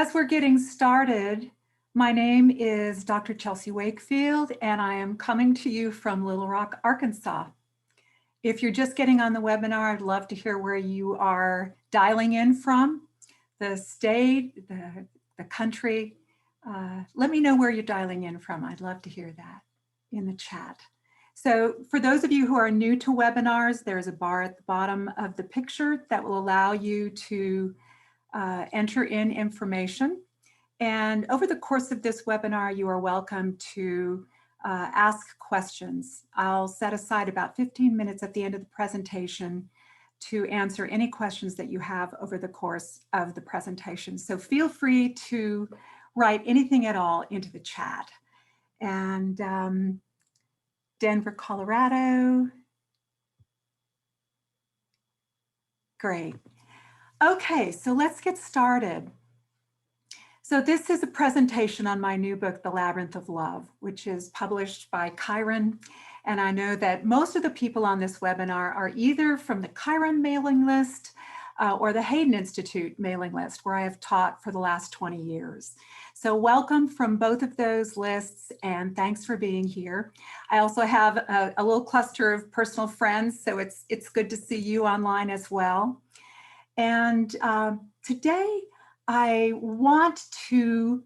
as we're getting started, my name is Dr. Chelsea Wakefield, and I am coming to you from Little Rock, Arkansas. If you're just getting on the webinar, I'd love to hear where you are dialing in from, the state, the country. Let me know where you're dialing in from. I'd love to hear that in the chat. So for those of you who are new to webinars, there's a bar at the bottom of the picture that will allow you to enter in information. And over the course of this webinar, you are welcome to ask questions. I'll set aside about 15 minutes at the end of the presentation to answer any questions that you have over the course of the presentation. So feel free to write anything at all into the chat. And Denver, Colorado. Great. Okay, so let's get started. So this is a presentation on my new book, The Labyrinth of Love, which is published by Chiron. And I know that most of the people on this webinar are either from the Chiron mailing list or the Hayden Institute mailing list, where I have taught for the last 20 years. So welcome from both of those lists, and thanks for being here. I also have a little cluster of personal friends, so it's good to see you online as well. And today, I want to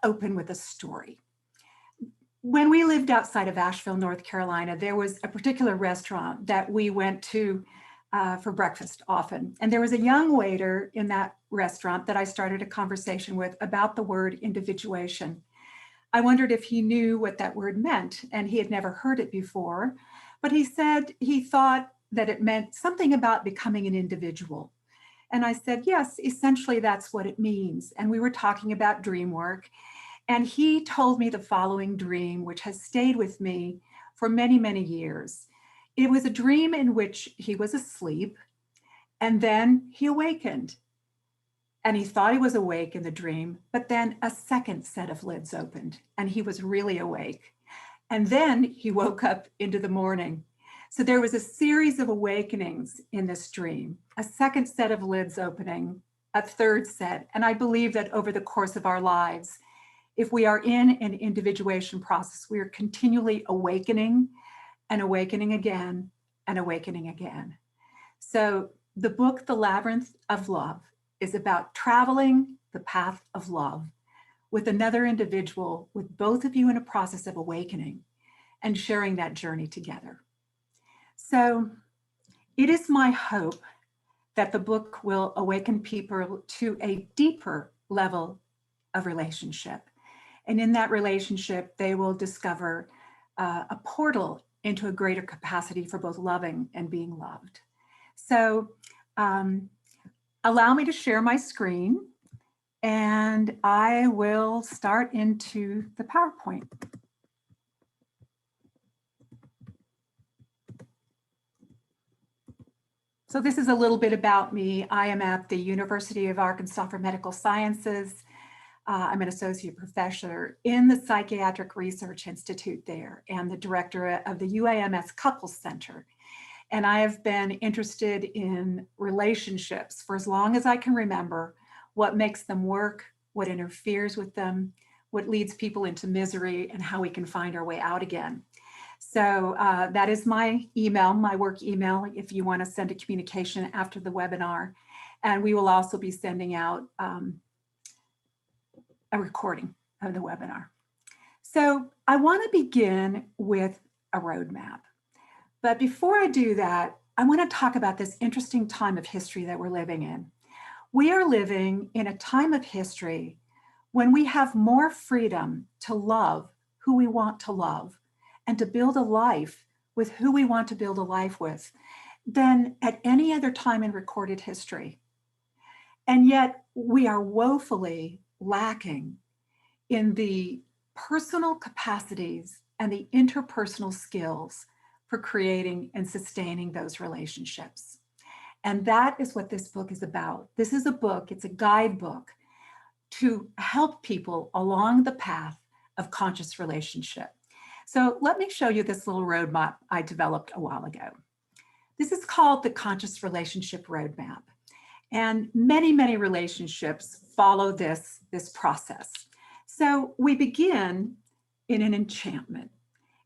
open with a story. When we lived outside of Asheville, North Carolina, there was a particular restaurant that we went to for breakfast often. And there was a young waiter in that restaurant that I started a conversation with about the word individuation. I wondered if he knew what that word meant, and he had never heard it before, but he said he thought that it meant something about becoming an individual. And I said, yes, essentially that's what it means. And we were talking about dream work. And he told me the following dream, which has stayed with me for many, many years. It was a dream in which he was asleep, and then he awakened. And he thought he was awake in the dream, but then a second set of lids opened, and he was really awake. And then he woke up into the morning. So there was a series of awakenings in this dream, a second set of lids opening, a third set. And I believe that over the course of our lives, if we are in an individuation process, we are continually awakening and awakening again and awakening again. So the book, The Labyrinth of Love, is about traveling the path of love with another individual, with both of you in a process of awakening and sharing that journey together. So it is my hope that the book will awaken people to a deeper level of relationship. And in that relationship, they will discover a portal into a greater capacity for both loving and being loved. So allow me to share my screen, and I will start into the PowerPoint. So this is a little bit about me. I am at the University of Arkansas for Medical Sciences. I'm an associate professor in the Psychiatric Research Institute there and the director of the UAMS Couples Center. And I have been interested in relationships for as long as I can remember, what makes them work, what interferes with them, what leads people into misery, and how we can find our way out again. So that is my email, my work email, if you want to send a communication after the webinar. And we will also be sending out a recording of the webinar. So I want to begin with a roadmap. But before I do that, I want to talk about this interesting time of history that we're living in. We are living in a time of history when we have more freedom to love who we want to love and to build a life with who we want to build a life with than at any other time in recorded history. And yet we are woefully lacking in the personal capacities and the interpersonal skills for creating and sustaining those relationships. And that is what this book is about. This is a book, it's a guidebook to help people along the path of conscious relationship. So let me show you this little roadmap I developed a while ago. This is called the Conscious Relationship Roadmap. And many, many relationships follow this process. So we begin in an enchantment.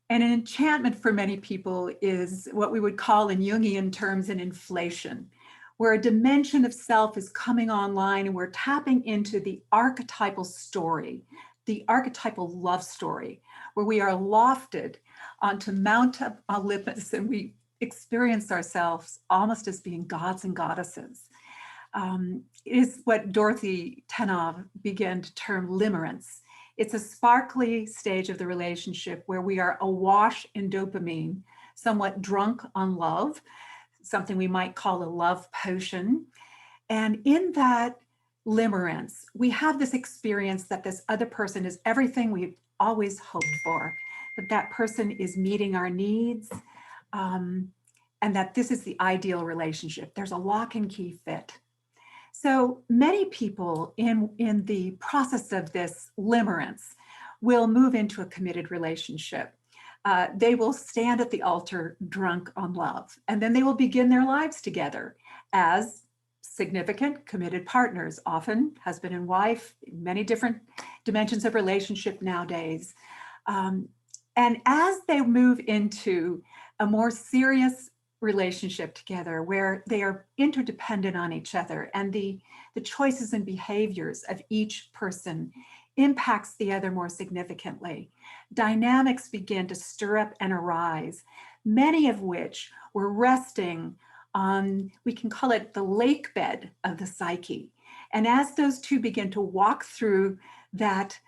And an enchantment for many people is what we would call in Jungian terms an inflation, where a dimension of self is coming online and we're tapping into the archetypal story, the archetypal love story, where we are lofted onto Mount Olympus and we experience ourselves almost as being gods and goddesses. Is what Dorothy Tenov began to term limerence. It's a sparkly stage of the relationship where we are awash in dopamine, somewhat drunk on love, something we might call a love potion. And in that limerence, we have this experience that this other person is everything we've always hoped for, that that person is meeting our needs, and that this is the ideal relationship. There's a lock and key fit. So many people in the process of this limerence will move into a committed relationship. They will stand at the altar drunk on love, and then they will begin their lives together as significant committed partners, often husband and wife, many different dimensions of relationship nowadays. And as they move into a more serious relationship together where they are interdependent on each other and the choices and behaviors of each person impacts the other more significantly, dynamics begin to stir up and arise, many of which were resting on, we can call it the lake bed of the psyche. And as those two begin to walk through that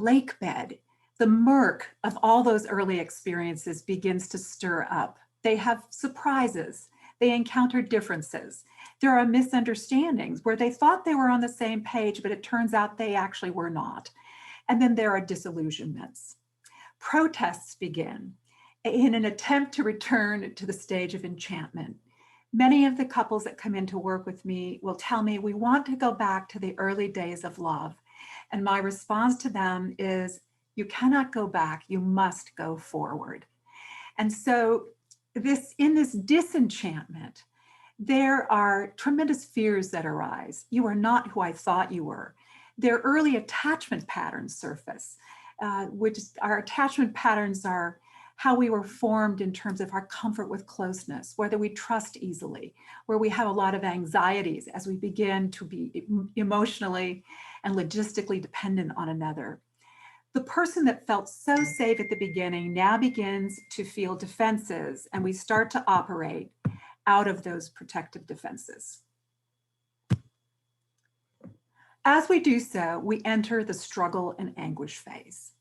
lake bed, the murk of all those early experiences begins to stir up. They have surprises. They encounter differences. There are misunderstandings where they thought they were on the same page, but it turns out they actually were not. And then there are disillusionments. Protests begin in an attempt to return to the stage of enchantment. Many of the couples that come in to work with me will tell me, we want to go back to the early days of love. And my response to them is, you cannot go back, you must go forward. And so in this disenchantment, there are tremendous fears that arise. You are not who I thought you were. Their early attachment patterns surface, which our attachment patterns are how we were formed in terms of our comfort with closeness, whether we trust easily, where we have a lot of anxieties as we begin to be emotionally and logistically dependent on another. The person that felt so safe at the beginning now begins to feel defenses, and we start to operate out of those protective defenses. As we do so, we enter the struggle and anguish phase.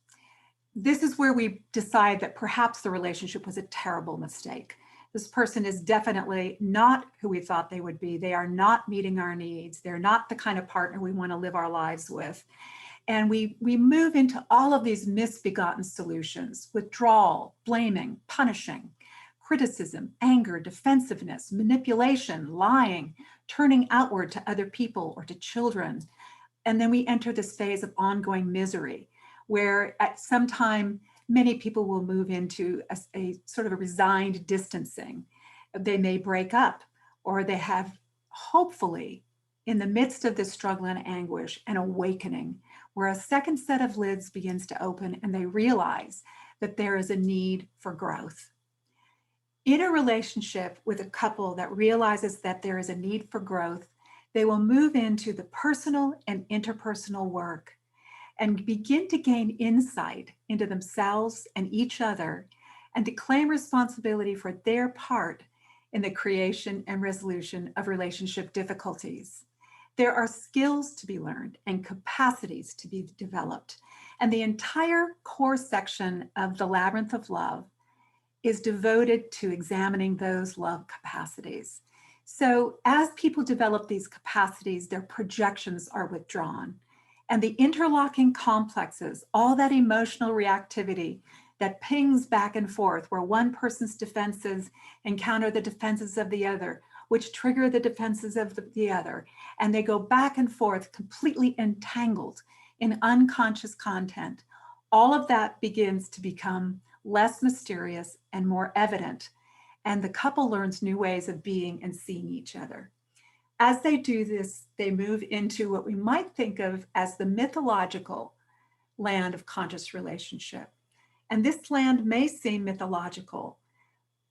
This is where we decide that perhaps the relationship was a terrible mistake. This person is definitely not who we thought they would be. They are not meeting our needs. They're not the kind of partner we want to live our lives with. And we move into all of these misbegotten solutions: withdrawal, blaming, punishing, criticism, anger, defensive,ness, manipulation, lying, turning outward to other people or to children. And then we enter this phase of ongoing misery, where at some time, many people will move into a sort of a resigned distancing. They may break up, or they have, hopefully, in the midst of this struggle and anguish, an awakening, where a second set of lids begins to open and they realize that there is a need for growth. In a relationship with a couple that realizes that there is a need for growth, they will move into the personal and interpersonal work and begin to gain insight into themselves and each other, and to claim responsibility for their part in the creation and resolution of relationship difficulties. There are skills to be learned and capacities to be developed. And the entire core section of the Labyrinth of Love is devoted to examining those love capacities. So as people develop these capacities, their projections are withdrawn. And the interlocking complexes, all that emotional reactivity that pings back and forth, where one person's defenses encounter the defenses of the other, which trigger the defenses of the other, and they go back and forth completely entangled in unconscious content. All of that begins to become less mysterious and more evident, and the couple learns new ways of being and seeing each other. As they do this, they move into what we might think of as the mythological land of conscious relationship. And this land may seem mythological,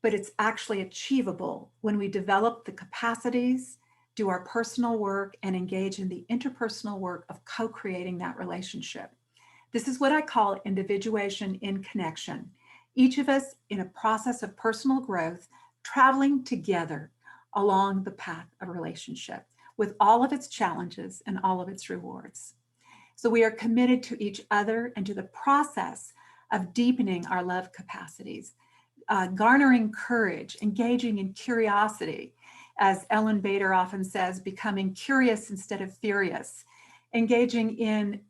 but it's actually achievable when we develop the capacities, do our personal work, and engage in the interpersonal work of co-creating that relationship. This is what I call individuation in connection. Each of us in a process of personal growth, traveling together along the path of relationship with all of its challenges and all of its rewards. So we are committed to each other and to the process of deepening our love capacities, garnering courage, engaging in curiosity, as Ellen Bader often says, becoming curious instead of furious, engaging in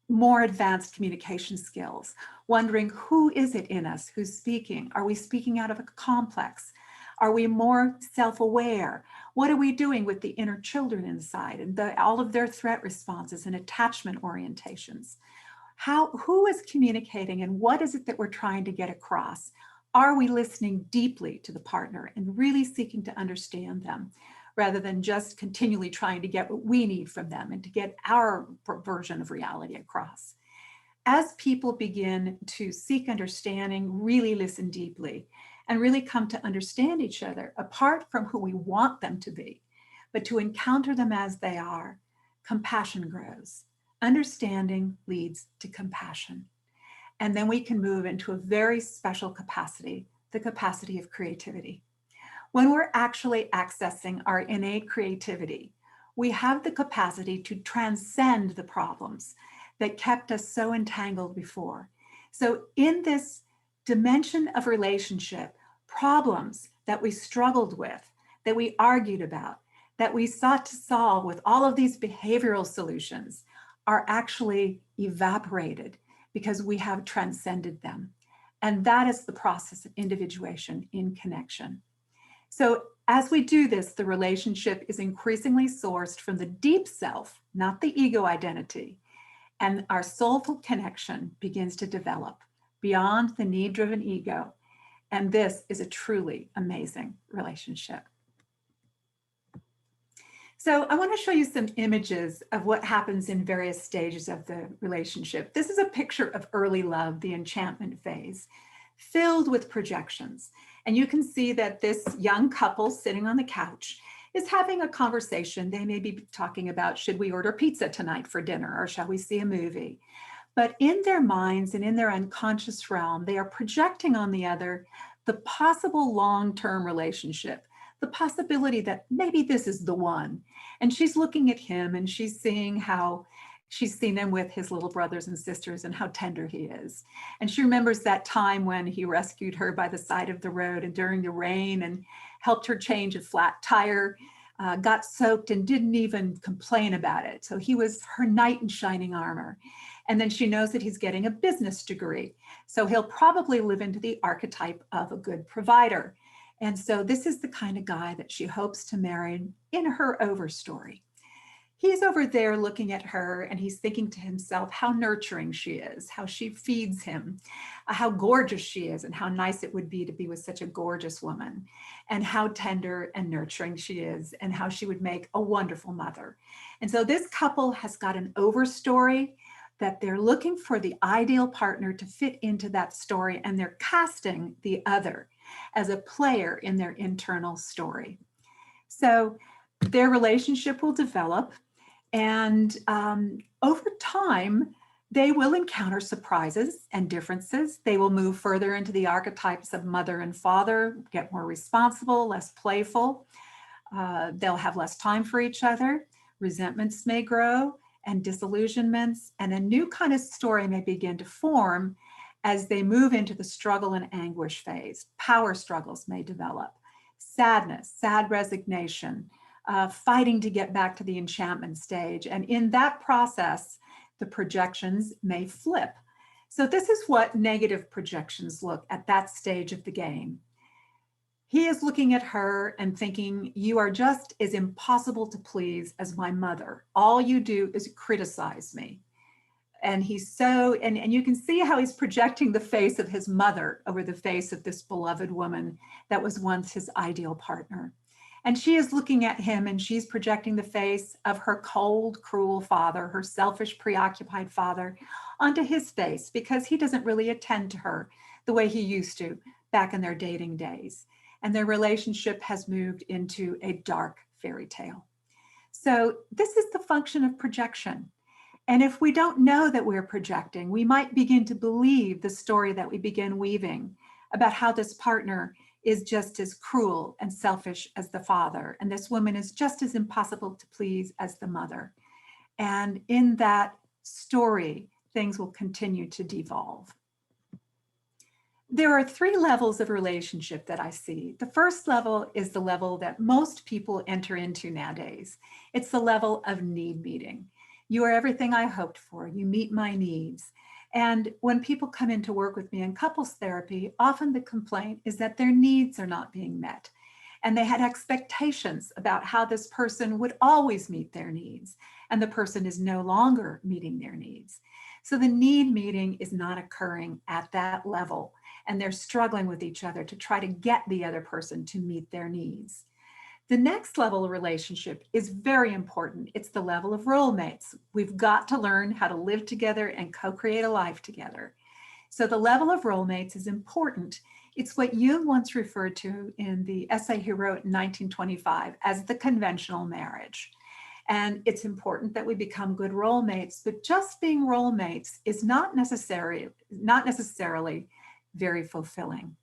more advanced communication skills, wondering who is it in us who's speaking? Are we speaking out of a complex? Are we more self-aware? What are we doing with the inner children inside and all of their threat responses and attachment orientations? Who is communicating and what is it that we're trying to get across? Are we listening deeply to the partner and really seeking to understand them rather than just continually trying to get what we need from them and to get our version of reality across? As people begin to seek understanding, really listen deeply, and really come to understand each other apart from who we want them to be, but to encounter them as they are, compassion grows. Understanding leads to compassion. And then we can move into a very special capacity, the capacity of creativity. When we're actually accessing our innate creativity, we have the capacity to transcend the problems that kept us so entangled before. So in this dimension of relationship, problems that we struggled with, that we argued about, that we sought to solve with all of these behavioral solutions are actually evaporated because we have transcended them. And that is the process of individuation in connection. So as we do this, the relationship is increasingly sourced from the deep self, not the ego identity. And our soulful connection begins to develop beyond the need-driven ego. And this is a truly amazing relationship. So I want to show you some images of what happens in various stages of the relationship. This is a picture of early love, the enchantment phase, filled with projections. And you can see that this young couple sitting on the couch is having a conversation. They may be talking about, should we order pizza tonight for dinner or shall we see a movie? But in their minds and in their unconscious realm, they are projecting on the other the possible long-term relationship, the possibility that maybe this is the one. And she's looking at him and she's seeing how she's seen him with his little brothers and sisters and how tender he is. And she remembers that time when he rescued her by the side of the road and during the rain and helped her change a flat tire, got soaked and didn't even complain about it. So he was her knight in shining armor. And then she knows that he's getting a business degree. So he'll probably live into the archetype of a good provider. And so this is the kind of guy that she hopes to marry in her overstory. He's over there looking at her and he's thinking to himself how nurturing she is, how she feeds him, how gorgeous she is, and how nice it would be to be with such a gorgeous woman, and how tender and nurturing she is, and how she would make a wonderful mother. And so this couple has got an overstory that they're looking for the ideal partner to fit into that story, and they're casting the other as a player in their internal story. So their relationship will develop, and over time, they will encounter surprises and differences. They will move further into the archetypes of mother and father, get more responsible, less playful. They'll have less time for each other. Resentments may grow and disillusionments, and a new kind of story may begin to form as they move into the struggle and anguish phase. Power struggles may develop, sadness, sad resignation, fighting to get back to the enchantment stage. And in that process, the projections may flip. So this is what negative projections look at that stage of the game. He is looking at her and thinking, you are just as impossible to please as my mother. All you do is criticize me. And he's so, and you can see how he's projecting the face of his mother over the face of this beloved woman that was once his ideal partner. And she is looking at him and she's projecting the face of her cold, cruel father, her selfish, preoccupied father, onto his face because he doesn't really attend to her the way he used to back in their dating days. And their relationship has moved into a dark fairy tale. So this is the function of projection. And if we don't know that we're projecting, we might begin to believe the story that we begin weaving about how this partner is just as cruel and selfish as the father, and this woman is just as impossible to please as the mother. And in that story, things will continue to devolve. There are 3 levels of relationship that I see. The first level is the level that most people enter into nowadays. It's the level of need meeting. You are everything I hoped for. You meet my needs. And when people come in to work with me in couples therapy, often the complaint is that their needs are not being met. And they had expectations about how this person would always meet their needs. And the person is no longer meeting their needs. So the need meeting is not occurring at that level. And they're struggling with each other to try to get the other person to meet their needs. The next level of relationship is very important. It's the level of role mates. We've got to learn how to live together and co-create a life together. So the level of role mates is important. It's what Jung once referred to in the essay he wrote in 1925 as the conventional marriage. And it's important that we become good role mates, but just being role mates is not necessarily very fulfilling.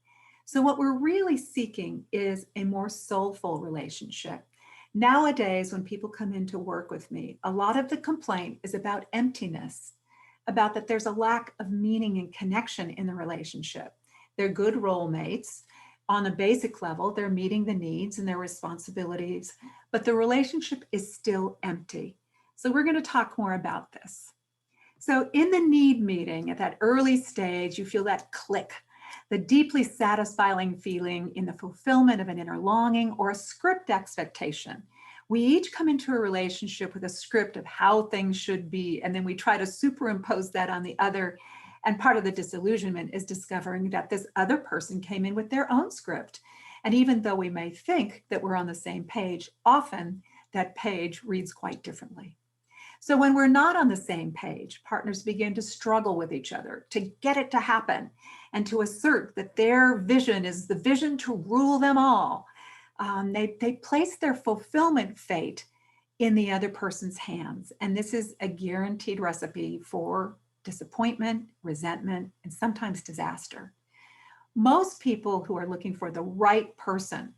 So what we're really seeking is a more soulful relationship. Nowadays, when people come in to work with me, a lot of the complaint is about emptiness, about that there's a lack of meaning and connection in the relationship. They're good role mates. On a basic level, they're meeting the needs and their responsibilities, but the relationship is still empty. So we're going to talk more about this. So in the need meeting, at that early stage, you feel that click, the deeply satisfying feeling in the fulfillment of an inner longing or a script expectation. We each come into a relationship with a script of how things should be, and then we try to superimpose that on the other. And part of the disillusionment is discovering that this other person came in with their own script. And even though we may think that we're on the same page, often that page reads quite differently. So when we're not on the same page, partners begin to struggle with each other to get it to happen and to assert that their vision is the vision to rule them all. They place their fulfillment fate in the other person's hands. And this is a guaranteed recipe for disappointment, resentment, and sometimes disaster. Most people who are looking for the right person,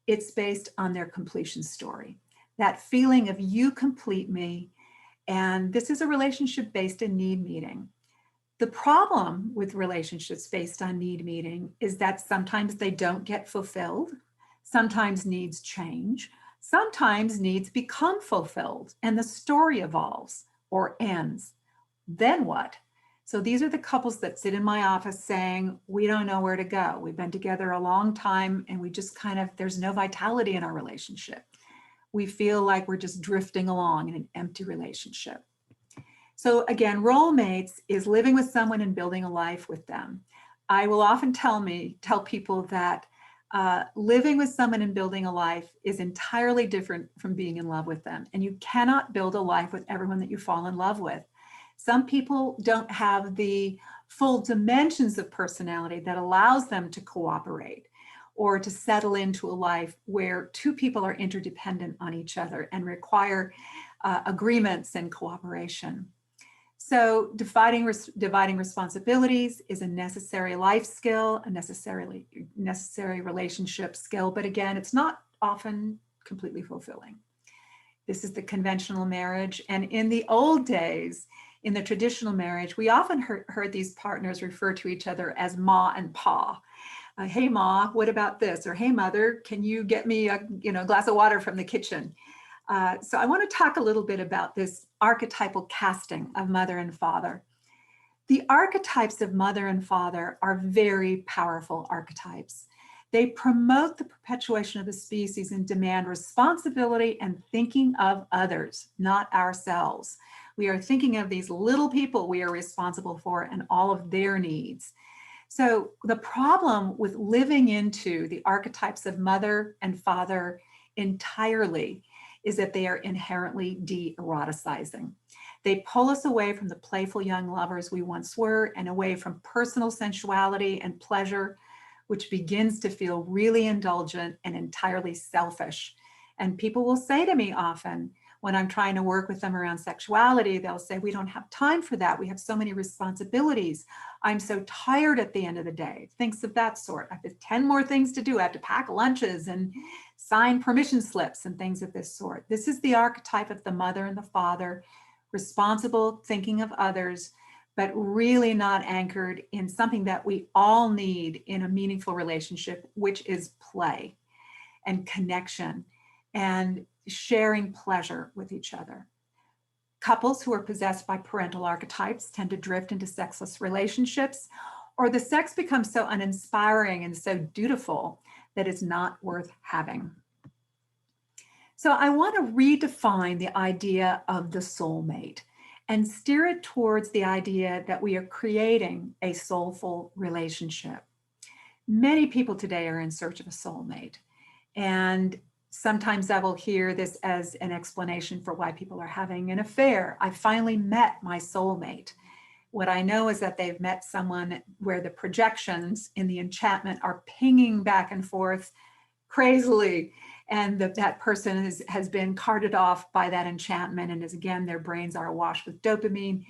it's based on their completion story. That feeling of you complete me. And this is a relationship based in need meeting. The problem with relationships based on need meeting is that sometimes they don't get fulfilled. Sometimes needs change. Sometimes needs become fulfilled and the story evolves or ends. Then what? So these are the couples that sit in my office saying, we don't know where to go. We've been together a long time and we just there's no vitality in our relationship. We feel like we're just drifting along in an empty relationship. So again, role mates is living with someone and building a life with them. I will often tell people that living with someone and building a life is entirely different from being in love with them. And you cannot build a life with everyone that you fall in love with. Some people don't have the full dimensions of personality that allows them to cooperate or to settle into a life where 2 people are interdependent on each other and require agreements and cooperation. So dividing responsibilities is a necessary life skill, a necessary relationship skill, but again, it's not often completely fulfilling. This is the conventional marriage. And in the old days, in the traditional marriage, we often heard these partners refer to each other as Ma and Pa. Hey, Ma, what about this? Or hey, Mother, can you get me a glass of water from the kitchen? So I want to talk a little bit about this archetypal casting of mother and father. The archetypes of mother and father are very powerful archetypes. They promote the perpetuation of the species and demand responsibility and thinking of others, not ourselves. We are thinking of these little people we are responsible for and all of their needs. So the problem with living into the archetypes of mother and father entirely is that they are inherently de-eroticizing. They pull us away from the playful young lovers we once were and away from personal sensuality and pleasure, which begins to feel really indulgent and entirely selfish. And people will say to me often, when I'm trying to work with them around sexuality, they'll say, we don't have time for that. We have so many responsibilities. I'm so tired at the end of the day. Things of that sort. I have 10 more things to do. I have to pack lunches and sign permission slips and things of this sort. This is the archetype of the mother and the father, responsible, thinking of others, but really not anchored in something that we all need in a meaningful relationship, which is play and connection and sharing pleasure with each other. Couples who are possessed by parental archetypes tend to drift into sexless relationships, or the sex becomes so uninspiring and so dutiful that it's not worth having. So I want to redefine the idea of the soulmate and steer it towards the idea that we are creating a soulful relationship. Many people today are in search of a soulmate, and sometimes I will hear this as an explanation for why people are having an affair. I finally met my soulmate. What I know is that they've met someone where the projections in the enchantment are pinging back and forth crazily, and that person has been carted off by that enchantment, and is, again, their brains are awash with dopamine,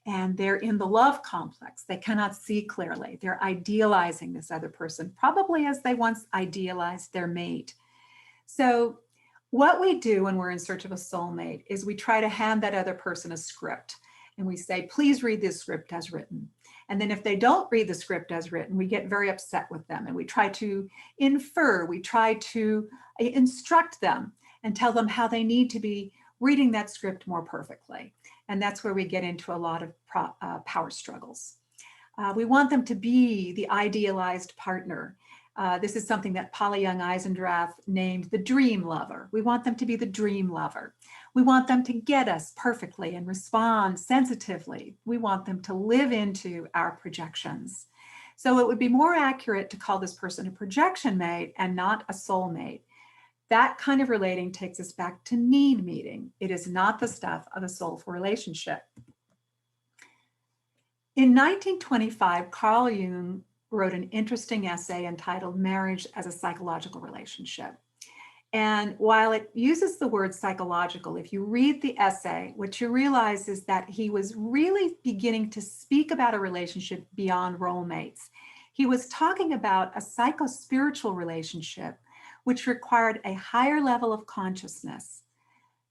and they're in the love complex. They cannot see clearly. They're idealizing this other person, probably as they once idealized their mate. So what we do when we're in search of a soulmate is we try to hand that other person a script, and we say, please read this script as written. And then if they don't read the script as written, we get very upset with them, and we try to infer, we try to instruct them and tell them how they need to be reading that script more perfectly. And that's where we get into a lot of power struggles. We want them to be the idealized partner. This is something that Paula Young-Eisendrath named the dream lover. We want them to be the dream lover. We want them to get us perfectly and respond sensitively. We want them to live into our projections. So it would be more accurate to call this person a projection mate and not a soulmate. That kind of relating takes us back to need meeting. It is not the stuff of a soulful relationship. In 1925, Carl Jung wrote an interesting essay entitled Marriage as a Psychological Relationship. And while it uses the word psychological, if you read the essay, what you realize is that he was really beginning to speak about a relationship beyond role mates. He was talking about a psycho-spiritual relationship, which required a higher level of consciousness.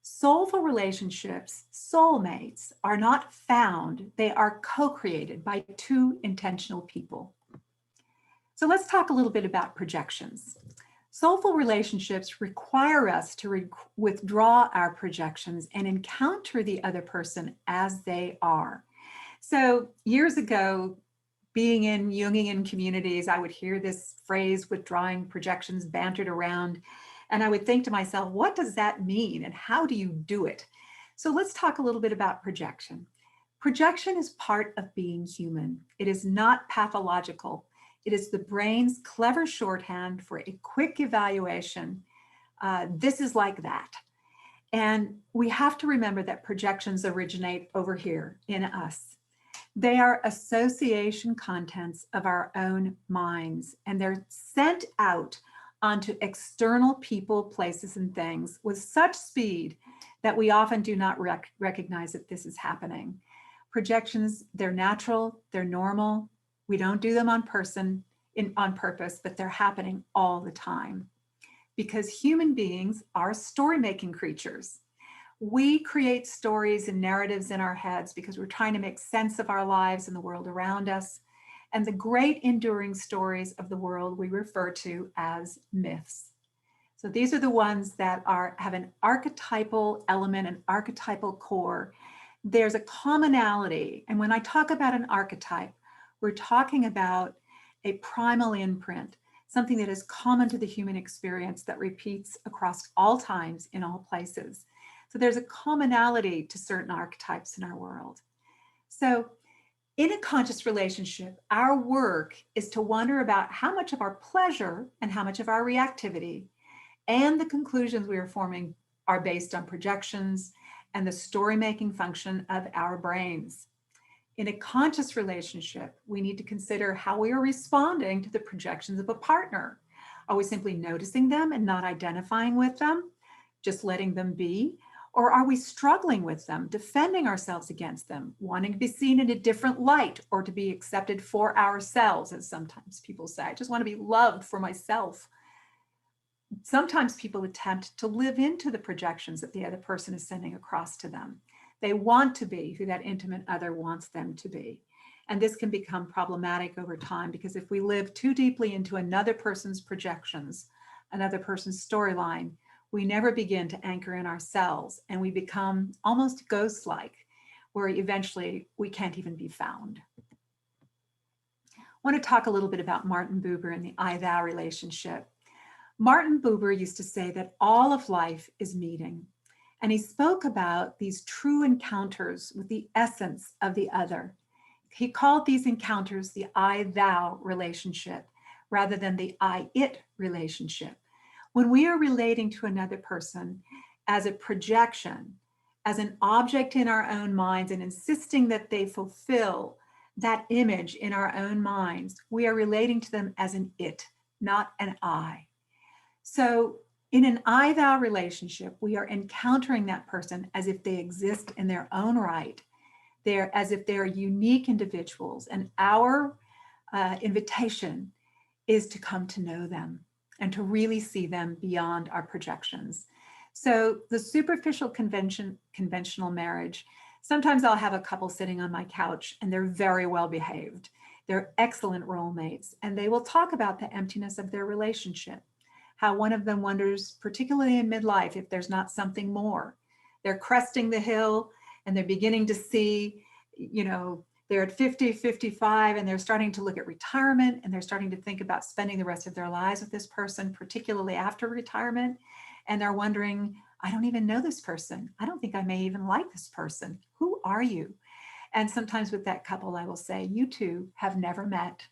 Soulful relationships, soulmates, are not found, they are co-created by two intentional people. So let's talk a little bit about projections. Soulful relationships require us to withdraw our projections and encounter the other person as they are. So years ago, being in Jungian communities, I would hear this phrase, withdrawing projections, bantered around. And I would think to myself, what does that mean and how do you do it? So let's talk a little bit about projection. Projection is part of being human. It is not pathological. It is the brain's clever shorthand for a quick evaluation. This is like that. And we have to remember that projections originate over here in us. They are association contents of our own minds, and they're sent out onto external people, places, and things with such speed that we often do not recognize that this is happening. Projections, they're natural, they're normal. We don't do them on purpose, but they're happening all the time. Because human beings are story-making creatures. We create stories and narratives in our heads because we're trying to make sense of our lives and the world around us. And the great enduring stories of the world we refer to as myths. So these are the ones that have an archetypal element, an archetypal core. There's a commonality. And when I talk about an archetype, we're talking about a primal imprint, something that is common to the human experience that repeats across all times in all places. So there's a commonality to certain archetypes in our world. So in a conscious relationship, our work is to wonder about how much of our pleasure and how much of our reactivity and the conclusions we are forming are based on projections and the story-making function of our brains. In a conscious relationship, we need to consider how we are responding to the projections of a partner. Are we simply noticing them and not identifying with them, just letting them be? Or are we struggling with them, defending ourselves against them, wanting to be seen in a different light or to be accepted for ourselves, as sometimes people say, I just want to be loved for myself. Sometimes people attempt to live into the projections that the other person is sending across to them. They want to be who that intimate other wants them to be. And this can become problematic over time because if we live too deeply into another person's projections, another person's storyline, we never begin to anchor in ourselves and we become almost ghost-like, where eventually we can't even be found. I want to talk a little bit about Martin Buber and the I-thou relationship. Martin Buber used to say that all of life is meeting, and he spoke about these true encounters with the essence of the other. He called these encounters the I-thou relationship rather than the I-it relationship. When we are relating to another person as a projection, as an object in our own minds and insisting that they fulfill that image in our own minds, we are relating to them as an it, not an I. So in an I-thou relationship, we are encountering that person as if they exist in their own right. They're as if they're unique individuals, and our invitation is to come to know them and to really see them beyond our projections. So the superficial conventional marriage, sometimes I'll have a couple sitting on my couch and they're very well behaved. They're excellent role mates, and they will talk about the emptiness of their relationship, how one of them wonders, particularly in midlife, if there's not something more. They're cresting the hill and they're beginning to see, they're at 50, 55, and they're starting to look at retirement, and they're starting to think about spending the rest of their lives with this person, particularly after retirement. And they're wondering, I don't even know this person. I don't think I may even like this person. Who are you? And sometimes with that couple, I will say, you two have never met.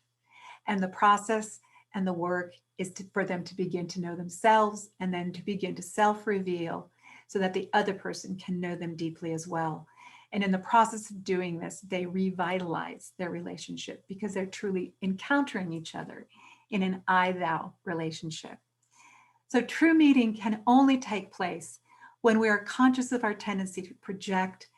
And the process and the work is for them to begin to know themselves and then to begin to self-reveal so that the other person can know them deeply as well. And in the process of doing this, they revitalize their relationship because they're truly encountering each other in an I-thou relationship. So true meeting can only take place when we are conscious of our tendency to project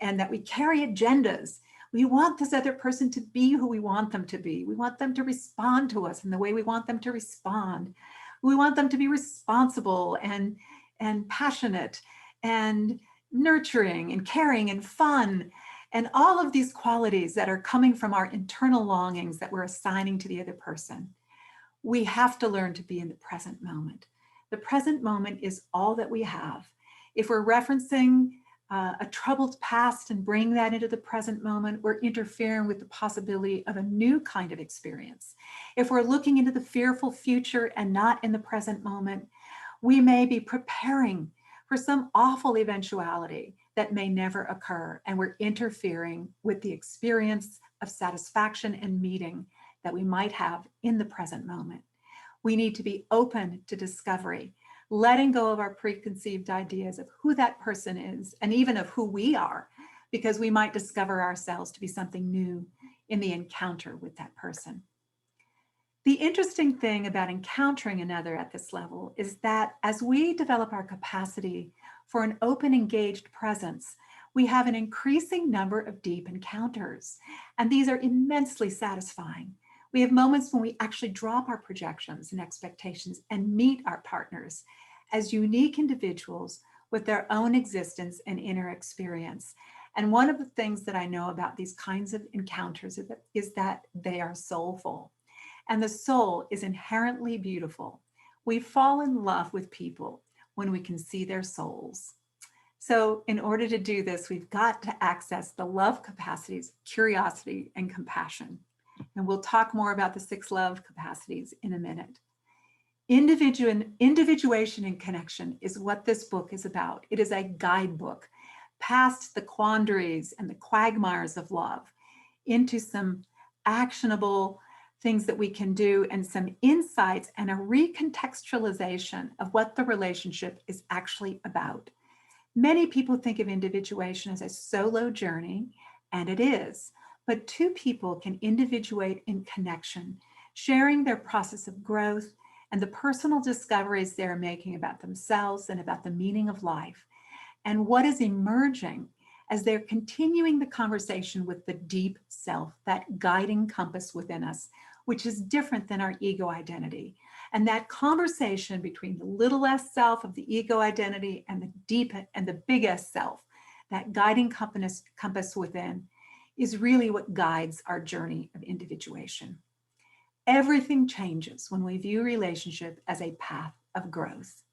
and that we carry agendas. We want this other person to be who we want them to be. We want them to respond to us in the way we want them to respond. We want them to be responsible and passionate and nurturing and caring and fun, and all of these qualities that are coming from our internal longings that we're assigning to the other person. We have to learn to be in the present moment. The present moment is all that we have. If we're referencing a troubled past and bring that into the present moment, we're interfering with the possibility of a new kind of experience. If we're looking into the fearful future and not in the present moment, we may be preparing for some awful eventuality that may never occur, and we're interfering with the experience of satisfaction and meeting that we might have in the present moment. We need to be open to discovery, letting go of our preconceived ideas of who that person is and even of who we are, because we might discover ourselves to be something new in the encounter with that person. The interesting thing about encountering another at this level is that as we develop our capacity for an open, engaged presence, we have an increasing number of deep encounters, and these are immensely satisfying. We have moments when we actually drop our projections and expectations and meet our partners as unique individuals with their own existence and inner experience. And one of the things that I know about these kinds of encounters is that they are soulful. And the soul is inherently beautiful. We fall in love with people when we can see their souls. So in order to do this, we've got to access the love capacities, curiosity, and compassion. And we'll talk more about the 6 love capacities in a minute. Individuation and connection is what this book is about. It is a guidebook past the quandaries and the quagmires of love into some actionable things that we can do and some insights and a recontextualization of what the relationship is actually about. Many people think of individuation as a solo journey, and it is, but two people can individuate in connection, sharing their process of growth and the personal discoveries they're making about themselves and about the meaning of life, and what is emerging as they're continuing the conversation with the deep self, that guiding compass within us, which is different than our ego identity. And that conversation between the little s self of the ego identity and the deep and the big S self, that guiding compass within, is really what guides our journey of individuation. Everything changes when we view relationship as a path of growth.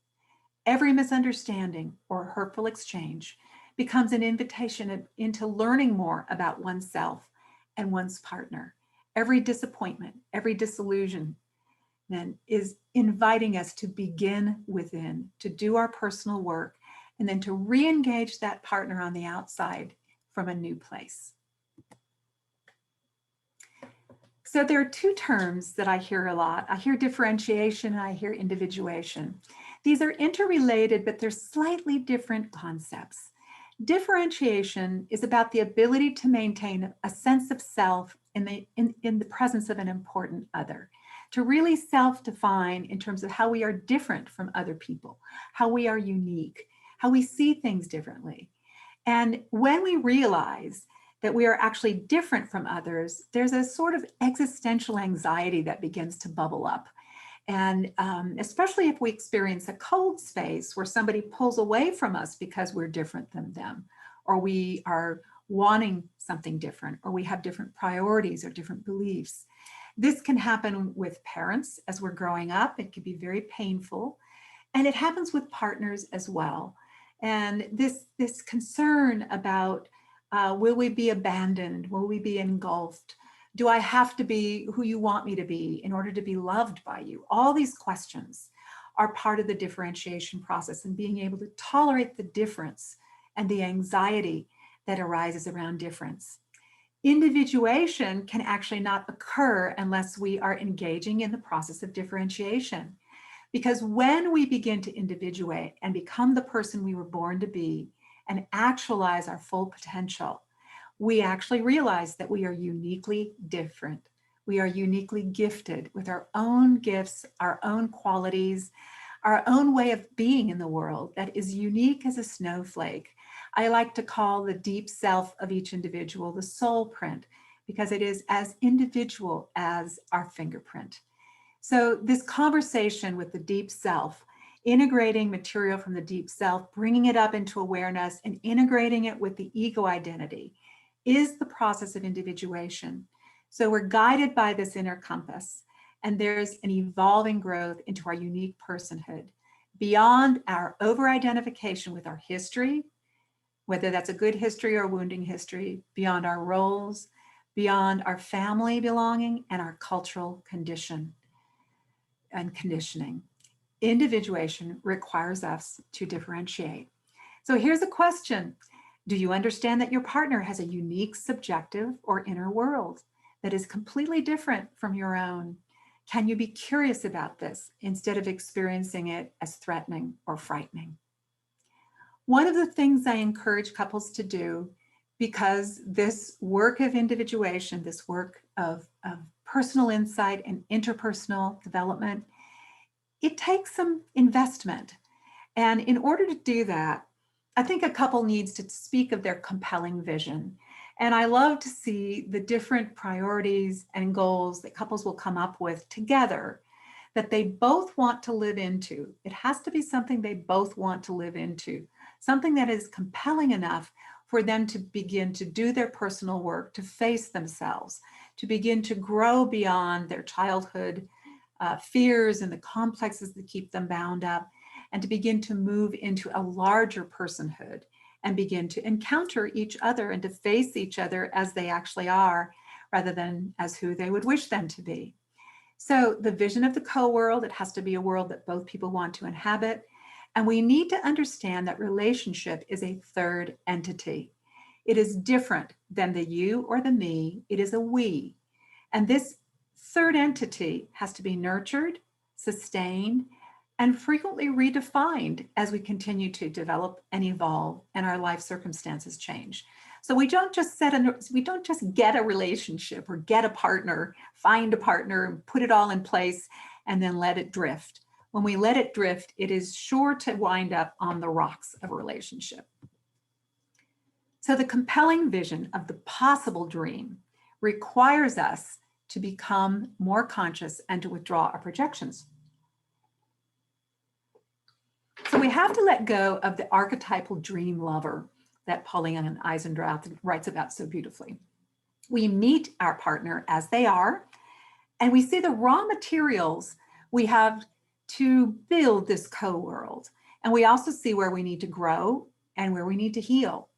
Every misunderstanding or hurtful exchange becomes an invitation into learning more about oneself and one's partner. Every disappointment, every disillusion, then is inviting us to begin within, to do our personal work, and then to re-engage that partner on the outside from a new place. So there are two terms that I hear a lot. I hear differentiation and I hear individuation. These are interrelated, but they're slightly different concepts. Differentiation is about the ability to maintain a sense of self in the presence of an important other, to really self-define in terms of how we are different from other people, how we are unique, how we see things differently. And when we realize that we are actually different from others, there's a sort of existential anxiety that begins to bubble up. And especially if we experience a cold space where somebody pulls away from us because we're different than them, or we are wanting something different, or we have different priorities or different beliefs. This can happen with parents as we're growing up. It can be very painful. And it happens with partners as well. And this concern about will we be abandoned? Will we be engulfed? Do I have to be who you want me to be in order to be loved by you? All these questions are part of the differentiation process, and being able to tolerate the difference and the anxiety that arises around difference. Individuation can actually not occur unless we are engaging in the process of differentiation. Because when we begin to individuate and become the person we were born to be and actualize our full potential, we actually realize that we are uniquely different. We are uniquely gifted with our own gifts, our own qualities, our own way of being in the world that is unique as a snowflake. I like to call the deep self of each individual the soul print, because it is as individual as our fingerprint. So this conversation with the deep self, integrating material from the deep self, bringing it up into awareness and integrating it with the ego identity, is the process of individuation. So we're guided by this inner compass, and there's an evolving growth into our unique personhood beyond our over-identification with our history, whether that's a good history or a wounding history, beyond our roles, beyond our family belonging and our cultural condition and conditioning. Individuation requires us to differentiate. So here's a question. Do you understand that your partner has a unique subjective or inner world that is completely different from your own? Can you be curious about this instead of experiencing it as threatening or frightening? One of the things I encourage couples to do, because this work of individuation, this work of personal insight and interpersonal development, it takes some investment. And in order to do that, I think a couple needs to speak of their compelling vision. And I love to see the different priorities and goals that couples will come up with together that they both want to live into. It has to be something they both want to live into, something that is compelling enough for them to begin to do their personal work, to face themselves, to begin to grow beyond their childhood fears and the complexes that keep them bound up, and to begin to move into a larger personhood and begin to encounter each other and to face each other as they actually are, rather than as who they would wish them to be. So the vision of the co-world, it has to be a world that both people want to inhabit. And we need to understand that relationship is a third entity. It is different than the you or the me. It is a we. And this third entity has to be nurtured, sustained, and frequently redefined as we continue to develop and evolve and our life circumstances change. So we don't just get a relationship or get a partner, find a partner and put it all in place and then let it drift. When we let it drift, it is sure to wind up on the rocks of a relationship. So the compelling vision of the possible dream requires us to become more conscious and to withdraw our projections. So we have to let go of the archetypal dream lover that Pauline Eisendrath writes about so beautifully. We meet our partner as they are, and we see the raw materials we have to build this co-world. And we also see where we need to grow and where we need to heal.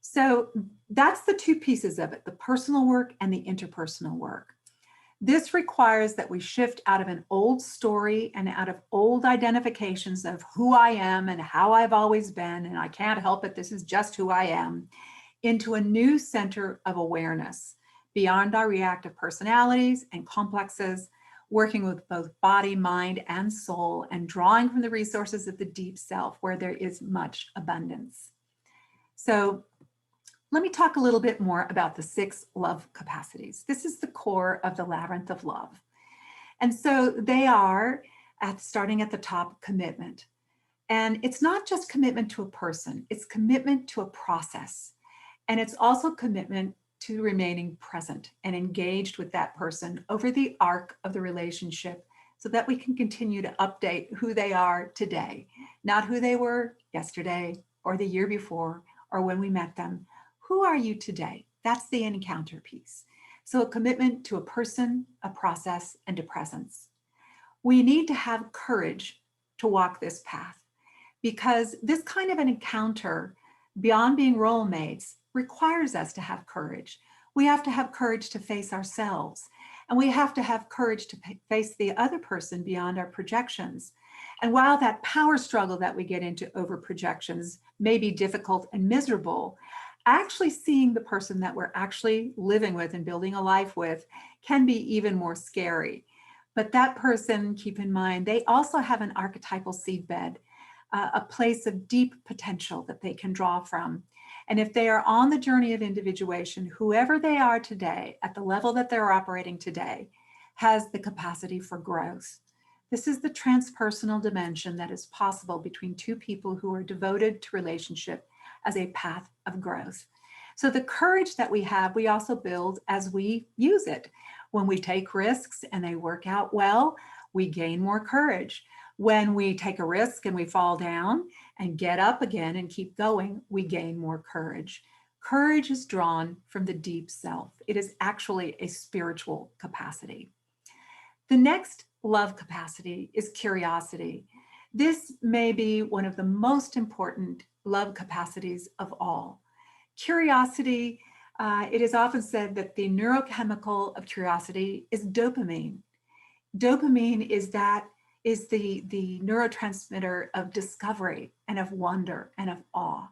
So that's the two pieces of it, the personal work and the interpersonal work. This requires that we shift out of an old story and out of old identifications of who I am and how I've always been, and I can't help it, this is just who I am, into a new center of awareness beyond our reactive personalities and complexes, working with both body, mind, and soul, and drawing from the resources of the deep self where there is much abundance. So let me talk a little bit more about the 6 love capacities. This is the core of the Labyrinth of Love. And so they are, starting at the top, commitment. And it's not just commitment to a person, it's commitment to a process. And it's also commitment to remaining present and engaged with that person over the arc of the relationship so that we can continue to update who they are today, not who they were yesterday or the year before or when we met them. Who are you today? That's the encounter piece. So a commitment to a person, a process, and a presence. We need to have courage to walk this path because this kind of an encounter, beyond being role mates, requires us to have courage. We have to have courage to face ourselves, and we have to have courage to face the other person beyond our projections. And while that power struggle that we get into over projections may be difficult and miserable, actually seeing the person that we're actually living with and building a life with can be even more scary. But that person, keep in mind, they also have an archetypal seedbed, a place of deep potential that they can draw from. And if they are on the journey of individuation, whoever they are today, at the level that they're operating today, has the capacity for growth. This is the transpersonal dimension that is possible between two people who are devoted to relationship as a path of growth. So the courage that we have, we also build as we use it. When we take risks and they work out well, we gain more courage. When we take a risk and we fall down and get up again and keep going, we gain more courage. Courage is drawn from the deep self. It is actually a spiritual capacity. The next love capacity is curiosity. This may be one of the most important love capacities of all. Curiosity, it is often said that the neurochemical of curiosity is dopamine. Dopamine is the neurotransmitter of discovery and of wonder and of awe.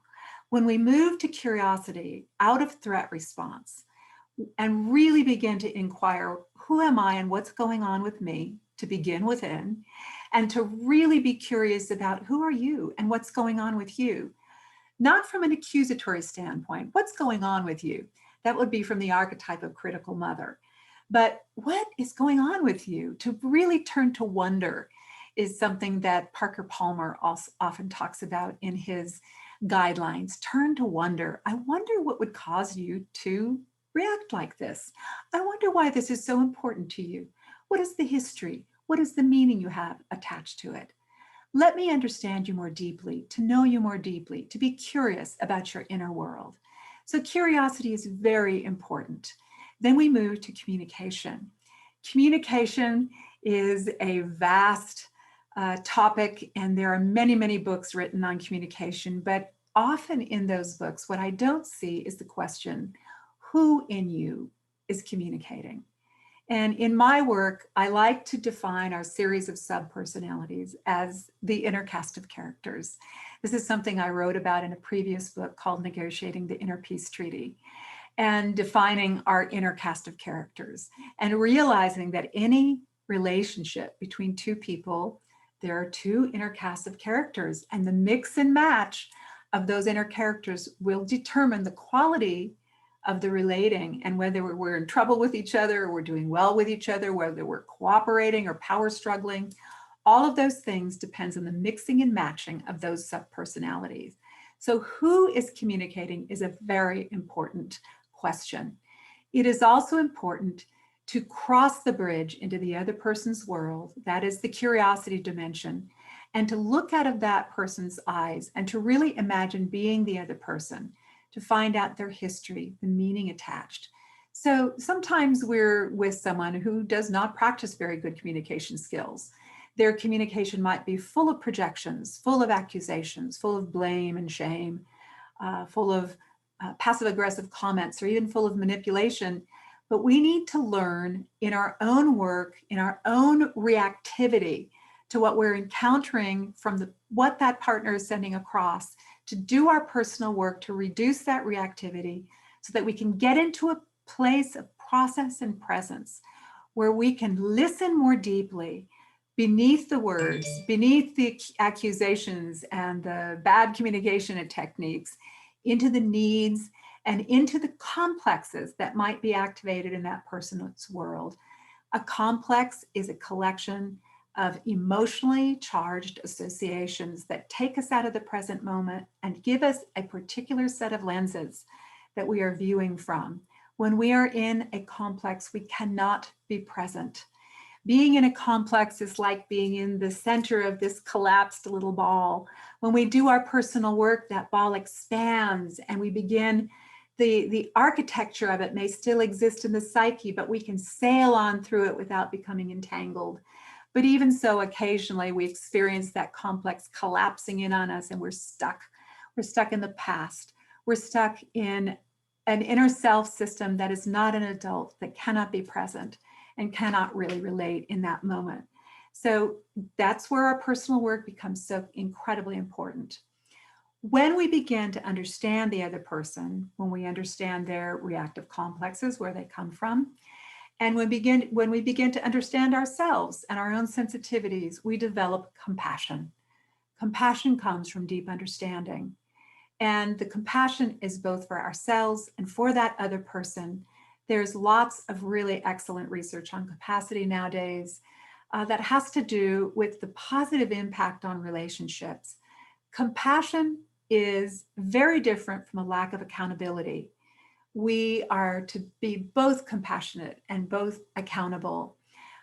When we move to curiosity out of threat response and really begin to inquire, who am I and what's going on with me, to begin within, and to really be curious about who are you and what's going on with you. Not from an accusatory standpoint, what's going on with you? That would be from the archetype of critical mother. But what is going on with you? To really turn to wonder is something that Parker Palmer also often talks about in his guidelines. Turn to wonder. I wonder what would cause you to react like this. I wonder why this is so important to you. What is the history? What is the meaning you have attached to it? Let me understand you more deeply, to know you more deeply, to be curious about your inner world. So curiosity is very important. Then we move to communication. Communication is a vast topic, and there are many, many books written on communication, but often in those books, what I don't see is the question, who in you is communicating? And in my work, I like to define our series of subpersonalities as the inner cast of characters. This is something I wrote about in a previous book called Negotiating the Inner Peace Treaty. and defining our inner cast of characters, and realizing that any relationship between two people, there are two inner casts of characters, and the mix and match of those inner characters will determine the quality of the relating, and whether we're in trouble with each other, or we're doing well with each other, whether we're cooperating or power struggling. All of those things depends on the mixing and matching of those subpersonalities. So who is communicating is a very important question. It is also important to cross the bridge into the other person's world, that is the curiosity dimension, and to look out of that person's eyes and to really imagine being the other person, to find out their history, the meaning attached. So sometimes we're with someone who does not practice very good communication skills. Their communication might be full of projections, full of accusations, full of blame and shame, full of passive-aggressive comments, or even full of manipulation. But we need to learn in our own work, in our own reactivity to what we're encountering from what that partner is sending across, to do our personal work to reduce that reactivity so that we can get into a place of process and presence where we can listen more deeply beneath the words, beneath the accusations and the bad communication techniques, into the needs and into the complexes that might be activated in that person's world. A complex is a collection of emotionally charged associations that take us out of the present moment and give us a particular set of lenses that we are viewing from. When we are in a complex, we cannot be present. Being in a complex is like being in the center of this collapsed little ball. When we do our personal work, that ball expands and we begin, the architecture of it may still exist in the psyche, but we can sail on through it without becoming entangled. But even so, occasionally we experience that complex collapsing in on us and we're stuck. We're stuck in the past. We're stuck in an inner self system that is not an adult, that cannot be present and cannot really relate in that moment. So that's where our personal work becomes so incredibly important. When we begin to understand the other person, when we understand their reactive complexes, where they come from, and when we begin to understand ourselves and our own sensitivities, we develop compassion. Compassion comes from deep understanding. And the compassion is both for ourselves and for that other person. There's lots of really excellent research on capacity nowadays that has to do with the positive impact on relationships. Compassion is very different from a lack of accountability. We are to be both compassionate and both accountable.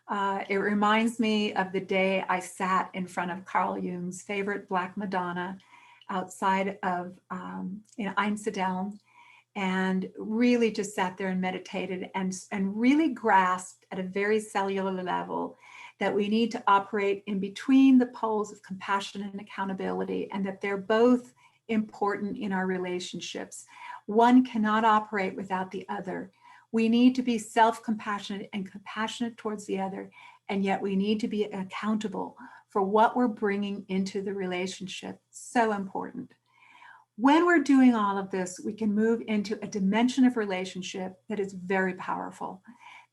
It reminds me of the day I sat in front of Carl Jung's favorite Black Madonna outside of Einsiedeln, and really just sat there and meditated and really grasped at a very cellular level that we need to operate in between the poles of compassion and accountability, and that they're both important in our relationships. One cannot operate without the other. We need to be self-compassionate and compassionate towards the other, and yet we need to be accountable for what we're bringing into the relationship. So important. When we're doing all of this, we can move into a dimension of relationship that is very powerful.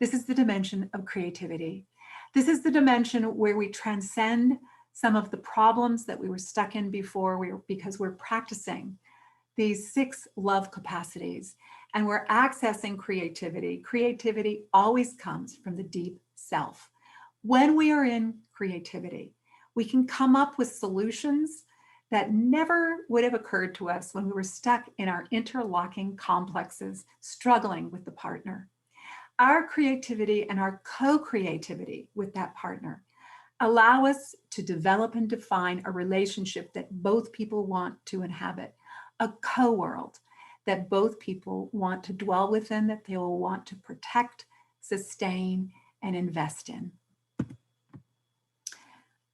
This is the dimension of creativity. This is the dimension where we transcend some of the problems that we were stuck in before because we're practicing these 6 love capacities and we're accessing creativity. Creativity always comes from the deep self. When we are in creativity, we can come up with solutions that never would have occurred to us when we were stuck in our interlocking complexes, struggling with the partner. Our creativity and our co-creativity with that partner allow us to develop and define a relationship that both people want to inhabit, a co-world that both people want to dwell within, that they will want to protect, sustain, and invest in.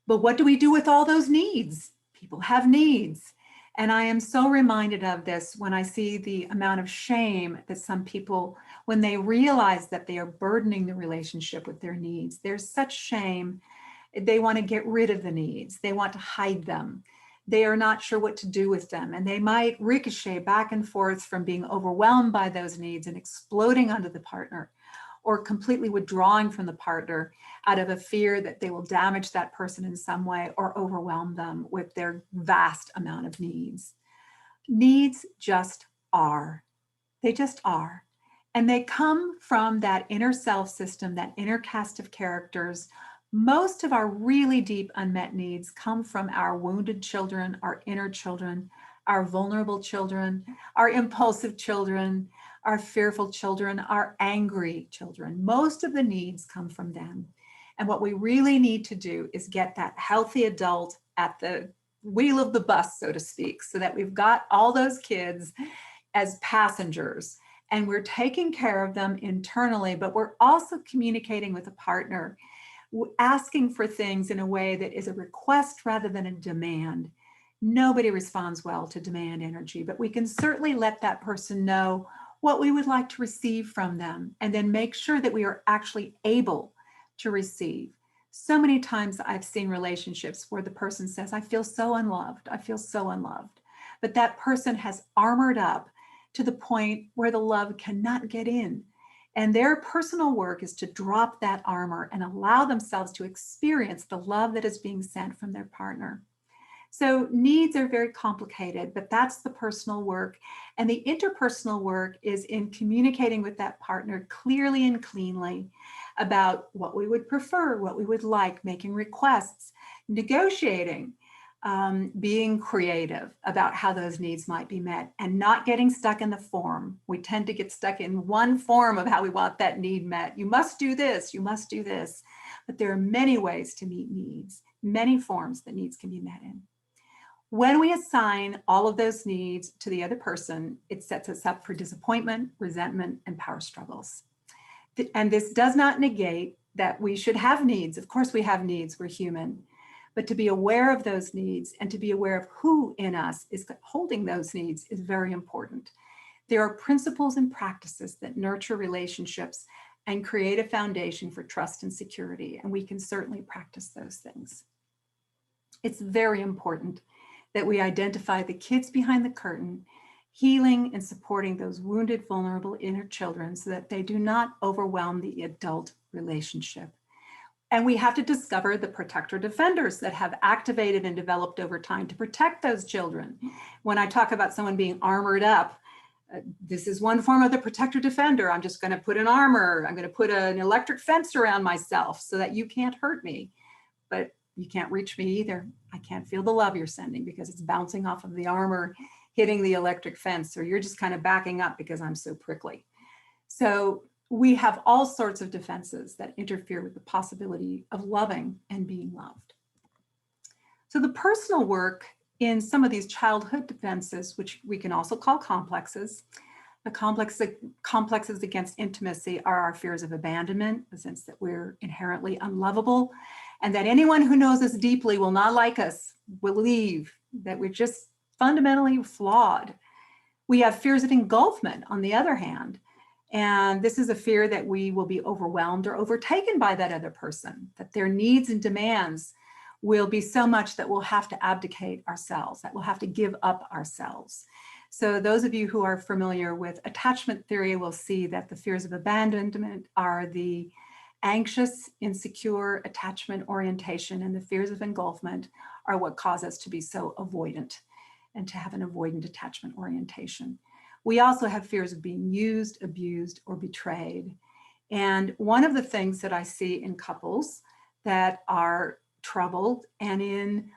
But what do we do with all those needs? People have needs. And I am so reminded of this when I see the amount of shame that some people, when they realize that they are burdening the relationship with their needs, there's such shame. They want to get rid of the needs. They want to hide them. they are not sure what to do with them. And they might ricochet back and forth from being overwhelmed by those needs and exploding onto the partner, or completely withdrawing from the partner out of a fear that they will damage that person in some way or overwhelm them with their vast amount of needs. Needs just are. They just are. And they come from that inner self system, that inner cast of characters. Most of our really deep unmet needs come from our wounded children, our inner children, our vulnerable children, our impulsive children, our fearful children, our angry children. Most of the needs come from them. And what we really need to do is get that healthy adult at the wheel of the bus, so to speak, so that we've got all those kids as passengers and we're taking care of them internally, but we're also communicating with a partner, asking for things in a way that is a request rather than a demand. Nobody responds well to demand energy, but we can certainly let that person know what we would like to receive from them, and then make sure that we are actually able to receive. So many times I've seen relationships where the person says, I feel so unloved. I feel so unloved. But that person has armored up to the point where the love cannot get in. And their personal work is to drop that armor and allow themselves to experience the love that is being sent from their partner. So needs are very complicated, but that's the personal work. And the interpersonal work is in communicating with that partner clearly and cleanly about what we would prefer, what we would like, making requests, negotiating, being creative about how those needs might be met, and not getting stuck in the form. We tend to get stuck in one form of how we want that need met. You must do this, you must do this. But there are many ways to meet needs, many forms that needs can be met in. When we assign all of those needs to the other person, it sets us up for disappointment, resentment, and power struggles. And this does not negate that we should have needs. Of course we have needs, we're human. But to be aware of those needs and to be aware of who in us is holding those needs is very important. There are principles and practices that nurture relationships and create a foundation for trust and security, and we can certainly practice those things. It's very important that we identify the kids behind the curtain, healing and supporting those wounded, vulnerable inner children so that they do not overwhelm the adult relationship. And we have to discover the protector defenders that have activated and developed over time to protect those children. When I talk about someone being armored up, this is one form of the protector defender. I'm just going to put an armor. I'm going to put an electric fence around myself so that you can't hurt me. But you can't reach me either. I can't feel the love you're sending because it's bouncing off of the armor, hitting the electric fence, or you're just kind of backing up because I'm so prickly. So we have all sorts of defenses that interfere with the possibility of loving and being loved. So the personal work in some of these childhood defenses, which we can also call complexes, the complexes against intimacy are our fears of abandonment, the sense that we're inherently unlovable, and that anyone who knows us deeply will not like us, will leave, that we're just fundamentally flawed. We have fears of engulfment, on the other hand, and this is a fear that we will be overwhelmed or overtaken by that other person, that their needs and demands will be so much that we'll have to abdicate ourselves, that we'll have to give up ourselves. So those of you who are familiar with attachment theory will see that the fears of abandonment are the anxious, insecure attachment orientation, and the fears of engulfment are what cause us to be so avoidant and to have an avoidant attachment orientation. We also have fears of being used, abused, or betrayed. And one of the things that I see in couples that are troubled and in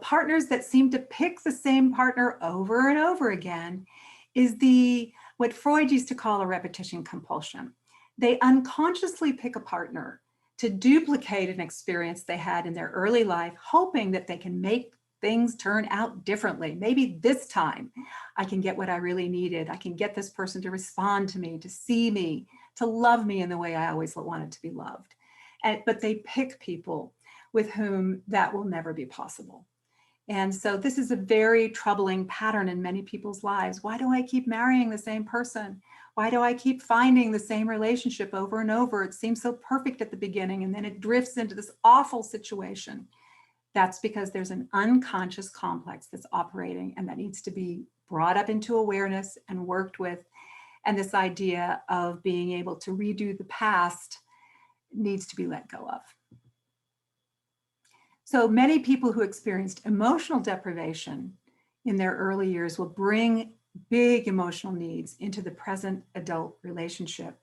partners that seem to pick the same partner over and over again is what Freud used to call a repetition compulsion. They unconsciously pick a partner to duplicate an experience they had in their early life, hoping that they can make things turn out differently. Maybe this time I can get what I really needed. I can get this person to respond to me, to see me, to love me in the way I always wanted to be loved. But they pick people with whom that will never be possible. And so this is a very troubling pattern in many people's lives. Why do I keep marrying the same person? Why do I keep finding the same relationship over and over? It seems so perfect at the beginning, and then it drifts into this awful situation. That's because there's an unconscious complex that's operating and that needs to be brought up into awareness and worked with. And this idea of being able to redo the past needs to be let go of. So many people who experienced emotional deprivation in their early years will bring big emotional needs into the present adult relationship.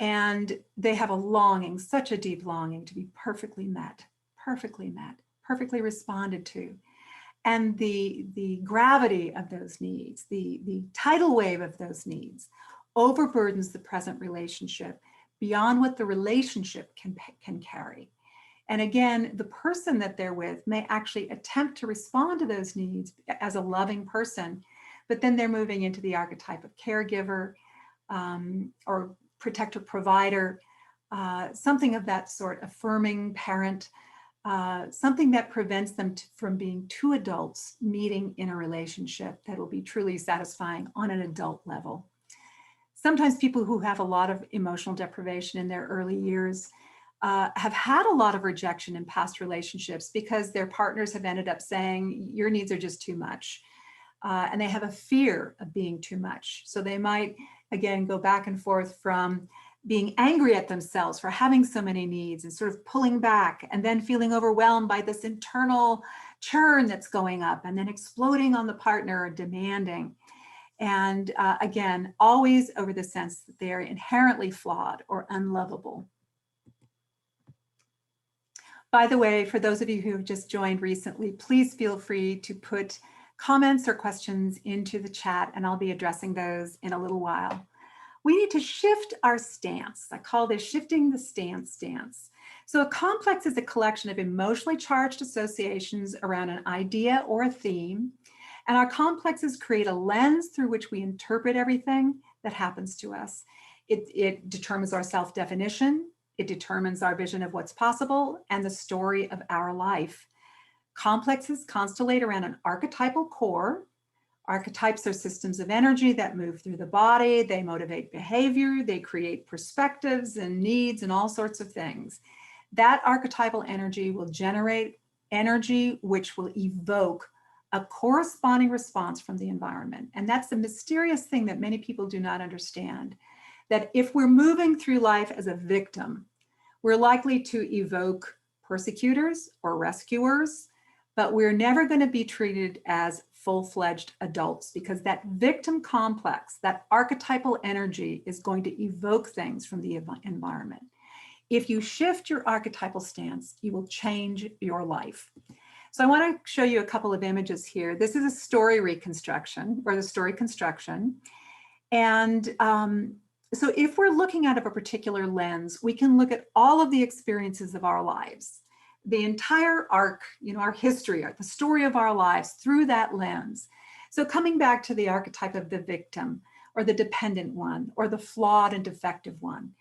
And they have a longing, such a deep longing to be perfectly met, perfectly responded to. And the gravity of those needs, the tidal wave of those needs overburdens the present relationship beyond what the relationship can carry. And again, the person that they're with may actually attempt to respond to those needs as a loving person, but then they're moving into the archetype of caregiver or protector provider, something of that sort, affirming parent, something that prevents them from being two adults meeting in a relationship that will be truly satisfying on an adult level. Sometimes people who have a lot of emotional deprivation in their early years have had a lot of rejection in past relationships because their partners have ended up saying, your needs are just too much. And they have a fear of being too much. So they might, again, go back and forth from being angry at themselves for having so many needs and sort of pulling back and then feeling overwhelmed by this internal churn that's going up and then exploding on the partner, demanding. And again, always over the sense that they are inherently flawed or unlovable. By the way, for those of you who have just joined recently, please feel free to put comments or questions into the chat and I'll be addressing those in a little while. We need to shift our stance. I call this shifting the stance dance. So a complex is a collection of emotionally charged associations around an idea or a theme. And our complexes create a lens through which we interpret everything that happens to us. It determines our self-definition. It determines our vision of what's possible and the story of our life. Complexes constellate around an archetypal core. Archetypes are systems of energy that move through the body. They motivate behavior. They create perspectives and needs and all sorts of things. That archetypal energy will generate energy which will evoke a corresponding response from the environment. And that's the mysterious thing that many people do not understand, that if we're moving through life as a victim, we're likely to evoke persecutors or rescuers, but we're never going to be treated as full-fledged adults because that victim complex, that archetypal energy is going to evoke things from the environment. If you shift your archetypal stance, you will change your life. So I want to show you a couple of images here. This is a story reconstruction or the story construction. And so if we're looking out of a particular lens, we can look at all of the experiences of our lives, the entire arc, our history, the story of our lives through that lens. So coming back to the archetype of the victim or the dependent one or the flawed and defective one,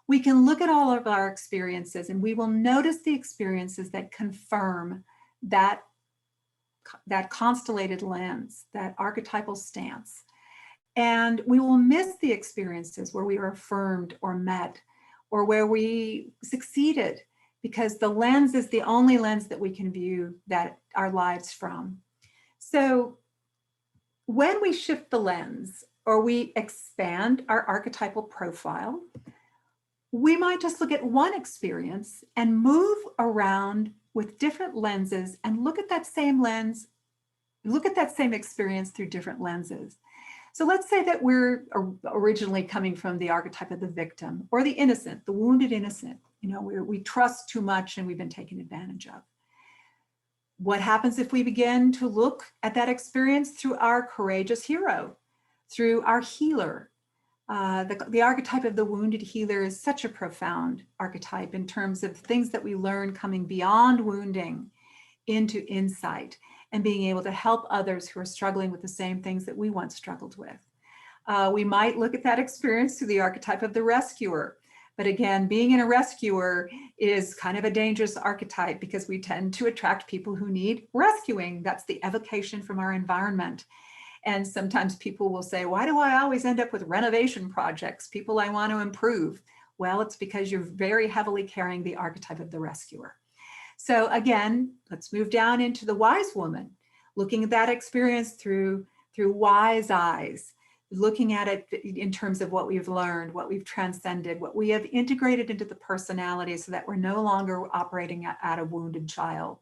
we can look at all of our experiences and we will notice the experiences that confirm that constellated lens, that archetypal stance. And we will miss the experiences where we were affirmed or met or where we succeeded because the lens is the only lens that we can view that our lives from. So when we shift the lens or we expand our archetypal profile, we might just look at one experience and move around with different lenses and look at that same lens, look at that same experience through different lenses. So let's say that we're originally coming from the archetype of the victim or the innocent, the wounded innocent. We trust too much and we've been taken advantage of. What happens if we begin to look at that experience through our courageous hero, through our healer? The archetype of the wounded healer is such a profound archetype in terms of things that we learn coming beyond wounding into insight and being able to help others who are struggling with the same things that we once struggled with. We might look at that experience through the archetype of the rescuer. But again, being in a rescuer is kind of a dangerous archetype because we tend to attract people who need rescuing. That's the evocation from our environment. And sometimes people will say, why do I always end up with renovation projects, people I want to improve? Well, it's because you're very heavily carrying the archetype of the rescuer. So again, let's move down into the wise woman, looking at that experience through wise eyes, looking at it in terms of what we've learned, what we've transcended, what we have integrated into the personality so that we're no longer operating at a wounded child.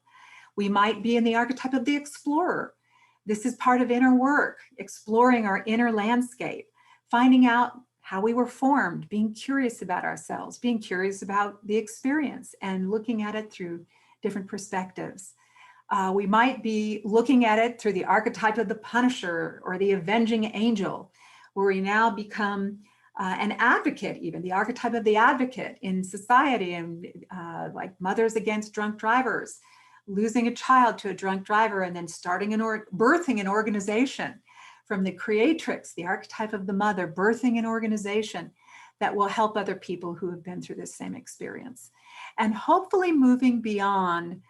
We might be in the archetype of the explorer. This is part of inner work, exploring our inner landscape, finding out how we were formed, being curious about ourselves, being curious about the experience and looking at it through different perspectives. We might be looking at it through the archetype of the punisher or the avenging angel, where we now become an advocate, even the archetype of the advocate in society, and like mothers against drunk drivers, losing a child to a drunk driver and then birthing an organization from the creatrix, the archetype of the mother, birthing an organization that will help other people who have been through the same experience. And hopefully moving beyond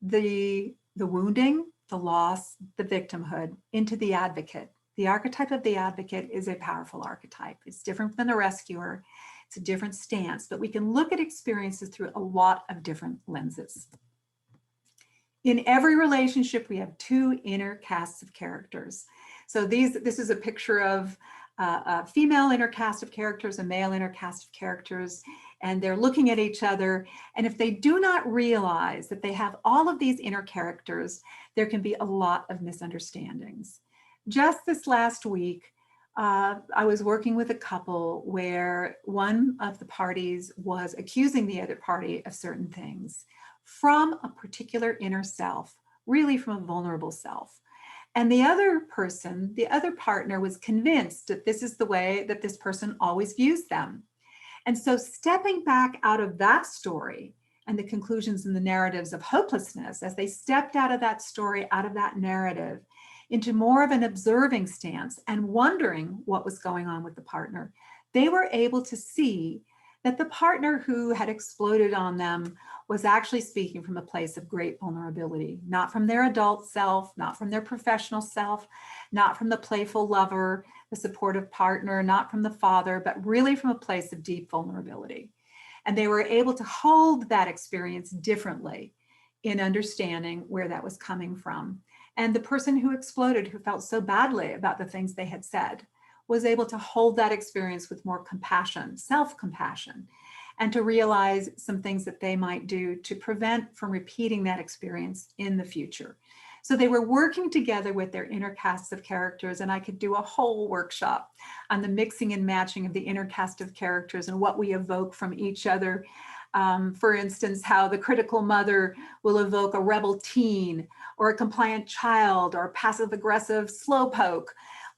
the wounding, the loss, the victimhood into the advocate. The archetype of the advocate is a powerful archetype. It's different than the rescuer. It's a different stance, but we can look at experiences through a lot of different lenses. In every relationship, we have two inner casts of characters. So this is a picture of a female inner cast of characters, a male inner cast of characters, and they're looking at each other. And if they do not realize that they have all of these inner characters, there can be a lot of misunderstandings. Just this last week, I was working with a couple where one of the parties was accusing the other party of certain things from a particular inner self, really from a vulnerable self. And the other person, the other partner, was convinced that this is the way that this person always views them. And so stepping back out of that story and the conclusions and the narratives of hopelessness, as they stepped out of that story, out of that narrative, into more of an observing stance and wondering what was going on with the partner, they were able to see that the partner who had exploded on them was actually speaking from a place of great vulnerability, not from their adult self, not from their professional self, not from the playful lover, the supportive partner, not from the father, but really from a place of deep vulnerability. And they were able to hold that experience differently in understanding where that was coming from. And the person who exploded, who felt so badly about the things they had said, was able to hold that experience with more compassion, self-compassion, and to realize some things that they might do to prevent from repeating that experience in the future. So they were working together with their inner casts of characters, and I could do a whole workshop on the mixing and matching of the inner cast of characters and what we evoke from each other. For instance, how the critical mother will evoke a rebel teen, or a compliant child, or a passive-aggressive slowpoke,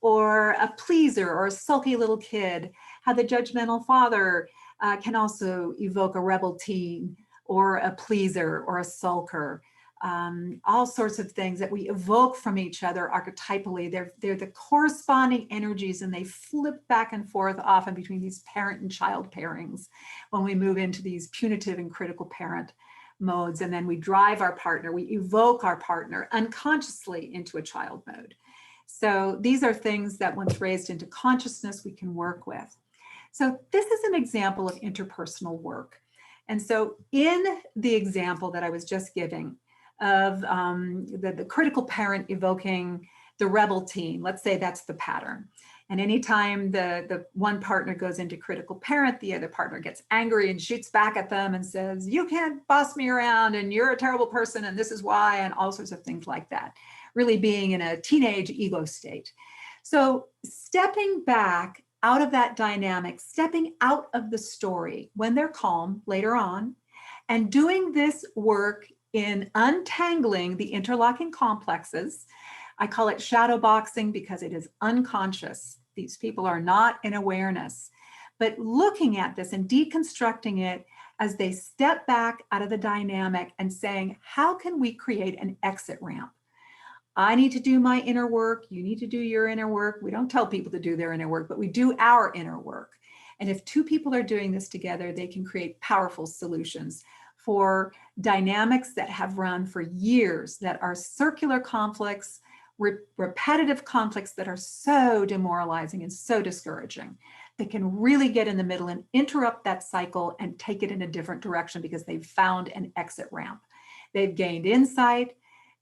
or a pleaser, or a sulky little kid. How the judgmental father can also evoke a rebel teen, or a pleaser, or a sulker. All sorts of things that we evoke from each other archetypally. They're the corresponding energies, and they flip back and forth often between these parent and child pairings when we move into these punitive and critical parent modes. And then we drive our partner, we evoke our partner unconsciously into a child mode. So these are things that once raised into consciousness, we can work with. So this is an example of interpersonal work. And so in the example that I was just giving of the critical parent evoking the rebel teen, let's say that's the pattern. And anytime the one partner goes into critical parent, the other partner gets angry and shoots back at them and says, you can't boss me around, and you're a terrible person, and this is why, and all sorts of things like that. Really being in a teenage ego state. So stepping back out of that dynamic, stepping out of the story when they're calm later on, and doing this work in untangling the interlocking complexes. I call it shadow boxing because it is unconscious. These people are not in awareness, but looking at this and deconstructing it as they step back out of the dynamic and saying, how can we create an exit ramp? I need to do my inner work. You need to do your inner work. We don't tell people to do their inner work, but we do our inner work. And if two people are doing this together, they can create powerful solutions for dynamics that have run for years, that are circular conflicts, repetitive conflicts that are so demoralizing and so discouraging. They can really get in the middle and interrupt that cycle and take it in a different direction because they've found an exit ramp. They've gained insight.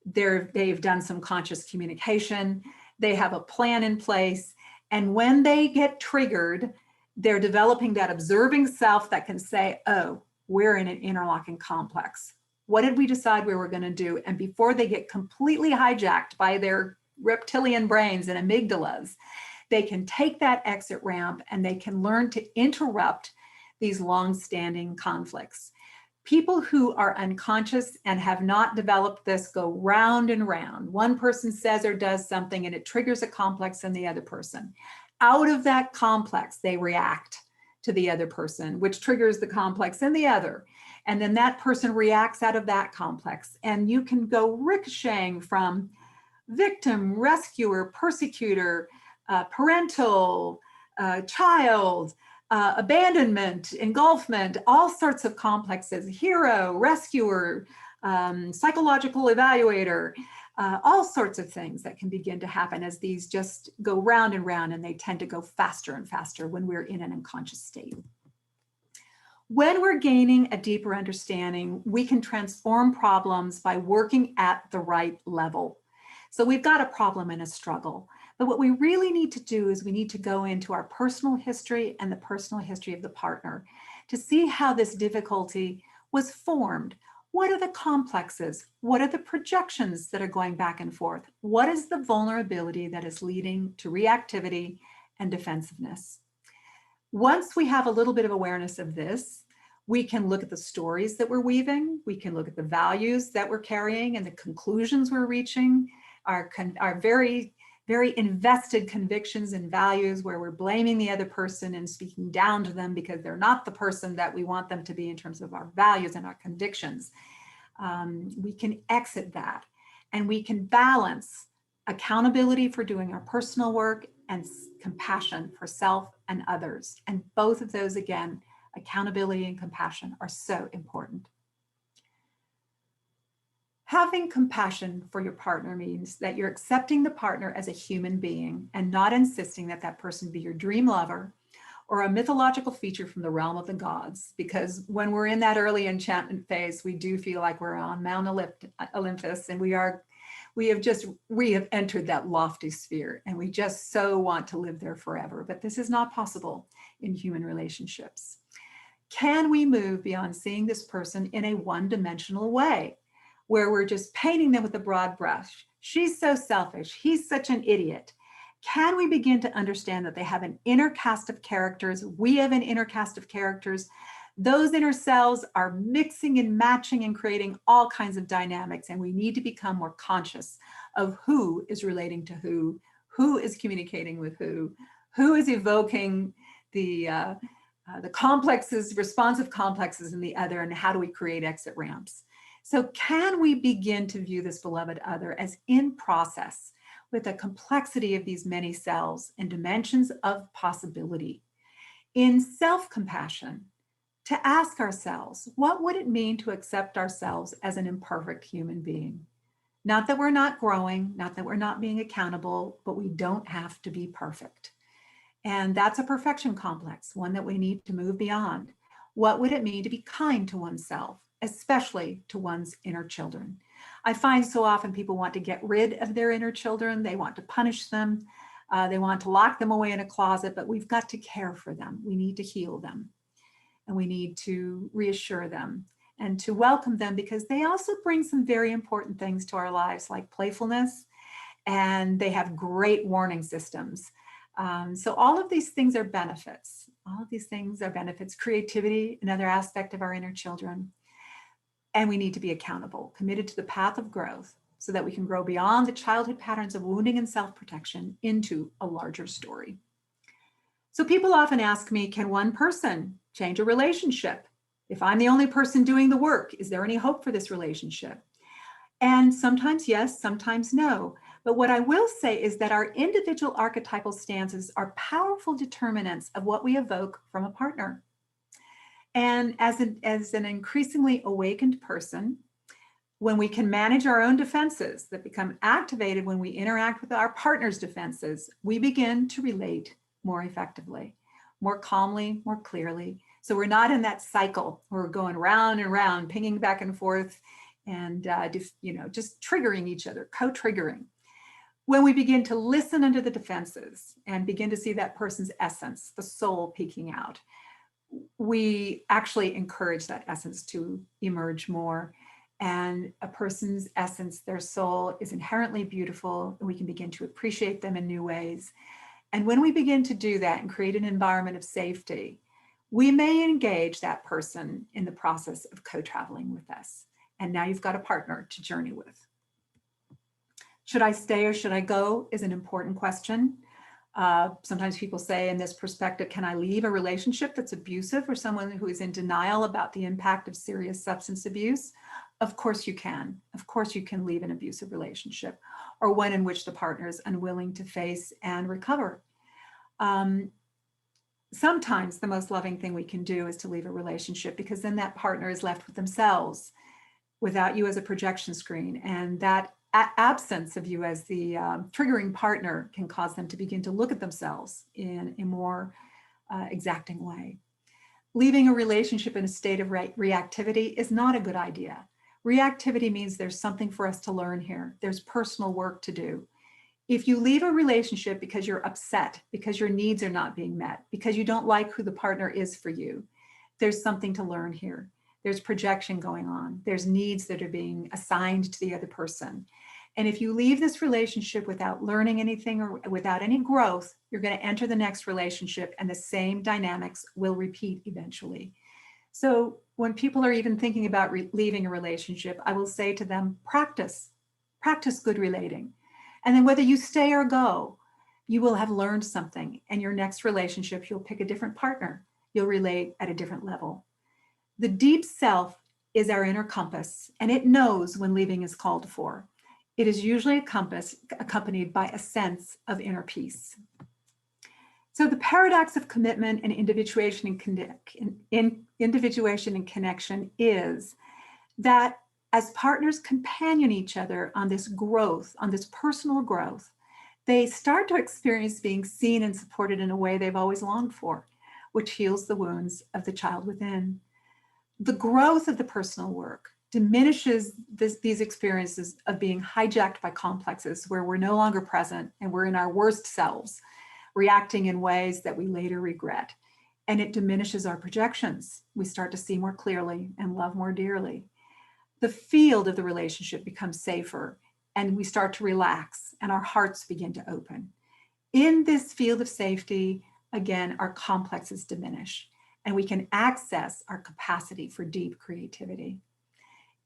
They've done some conscious communication. They have a plan in place. And when they get triggered, they're developing that observing self that can say, oh, we're in an interlocking complex. What did we decide we were going to do? And before they get completely hijacked by their reptilian brains and amygdalas, they can take that exit ramp and they can learn to interrupt these long-standing conflicts. People who are unconscious and have not developed this go round and round. One person says or does something and it triggers a complex in the other person. Out of that complex, they react to the other person, which triggers the complex in the other. And then that person reacts out of that complex. And you can go ricocheting from victim, rescuer, persecutor, parental, child, abandonment, engulfment, all sorts of complexes, hero, rescuer, psychological evaluator, all sorts of things that can begin to happen as these just go round and round, and they tend to go faster and faster when we're in an unconscious state. When we're gaining a deeper understanding, we can transform problems by working at the right level. So we've got a problem and a struggle. But what we really need to do is we need to go into our personal history and the personal history of the partner to see how this difficulty was formed. What are the complexes? What are the projections that are going back and forth? What is the vulnerability that is leading to reactivity and defensiveness? Once we have a little bit of awareness of this, we can look at the stories that we're weaving. We can look at the values that we're carrying and the conclusions we're reaching, our very invested convictions and values where we're blaming the other person and speaking down to them because they're not the person that we want them to be in terms of our values and our convictions. We can exit that and we can balance accountability for doing our personal work and compassion for self and others. And both of those, again, accountability and compassion are so important. Having compassion for your partner means that you're accepting the partner as a human being and not insisting that that person be your dream lover or a mythological feature from the realm of the gods. Because when we're in that early enchantment phase, we do feel like we're on Mount Olympus and we have entered that lofty sphere and we just so want to live there forever. But this is not possible in human relationships. Can we move beyond seeing this person in a one-dimensional way, where we're just painting them with a broad brush? She's so selfish. He's such an idiot. Can we begin to understand that they have an inner cast of characters? We have an inner cast of characters. Those inner selves are mixing and matching and creating all kinds of dynamics. And we need to become more conscious of who is relating to who is communicating with who is evoking the complexes, responsive complexes in the other, and how do we create exit ramps? So can we begin to view this beloved other as in process with the complexity of these many selves and dimensions of possibility? In self-compassion, to ask ourselves, what would it mean to accept ourselves as an imperfect human being? Not that we're not growing, not that we're not being accountable, but we don't have to be perfect. And that's a perfection complex, one that we need to move beyond. What would it mean to be kind to oneself, especially to one's inner children? I find so often people want to get rid of their inner children. They want to punish them. They want to lock them away in a closet, but we've got to care for them. We need to heal them and we need to reassure them and to welcome them, because they also bring some very important things to our lives, like playfulness, and they have great warning systems. So all of these things are benefits. All of these things are benefits. Creativity, another aspect of our inner children. And we need to be accountable, committed to the path of growth so that we can grow beyond the childhood patterns of wounding and self-protection into a larger story. So people often ask me, can one person change a relationship? If I'm the only person doing the work, is there any hope for this relationship? And sometimes yes, sometimes no. But what I will say is that our individual archetypal stances are powerful determinants of what we evoke from a partner. And as an increasingly awakened person, when we can manage our own defenses that become activated when we interact with our partner's defenses, we begin to relate more effectively, more calmly, more clearly. So we're not in that cycle where we're going round and round, pinging back and forth and just triggering each other, co-triggering. When we begin to listen under the defenses and begin to see that person's essence, the soul peeking out, we actually encourage that essence to emerge more. And a person's essence, their soul, is inherently beautiful, and we can begin to appreciate them in new ways. And when we begin to do that and create an environment of safety, we may engage that person in the process of co-traveling with us. And now you've got a partner to journey with. Should I stay or should I go is an important question. Sometimes people say in this perspective, can I leave a relationship that's abusive or someone who is in denial about the impact of serious substance abuse? Of course you can. Of course you can leave an abusive relationship, or one in which the partner is unwilling to face and recover. Sometimes the most loving thing we can do is to leave a relationship, because then that partner is left with themselves without you as a projection screen. And that absence of you as the triggering partner can cause them to begin to look at themselves in a more exacting way. Leaving a relationship in a state of reactivity is not a good idea. Reactivity means there's something for us to learn here. There's personal work to do. If you leave a relationship because you're upset, because your needs are not being met, because you don't like who the partner is for you, there's something to learn here. There's projection going on. There's needs that are being assigned to the other person. And if you leave this relationship without learning anything or without any growth, you're going to enter the next relationship and the same dynamics will repeat eventually. So when people are even thinking about leaving a relationship, I will say to them, practice good relating. And then whether you stay or go, you will have learned something. And your next relationship, you'll pick a different partner. You'll relate at a different level. The deep self is our inner compass, and it knows when leaving is called for. It is usually accompanied by a sense of inner peace. So the paradox of commitment and individuation and connection is that as partners companion each other on this growth, on this personal growth, they start to experience being seen and supported in a way they've always longed for, which heals the wounds of the child within. The growth of the personal work diminishes these experiences of being hijacked by complexes where we're no longer present and we're in our worst selves, reacting in ways that we later regret. And it diminishes our projections. We start to see more clearly and love more dearly. The field of the relationship becomes safer, and we start to relax and our hearts begin to open. In this field of safety, again, our complexes diminish and we can access our capacity for deep creativity.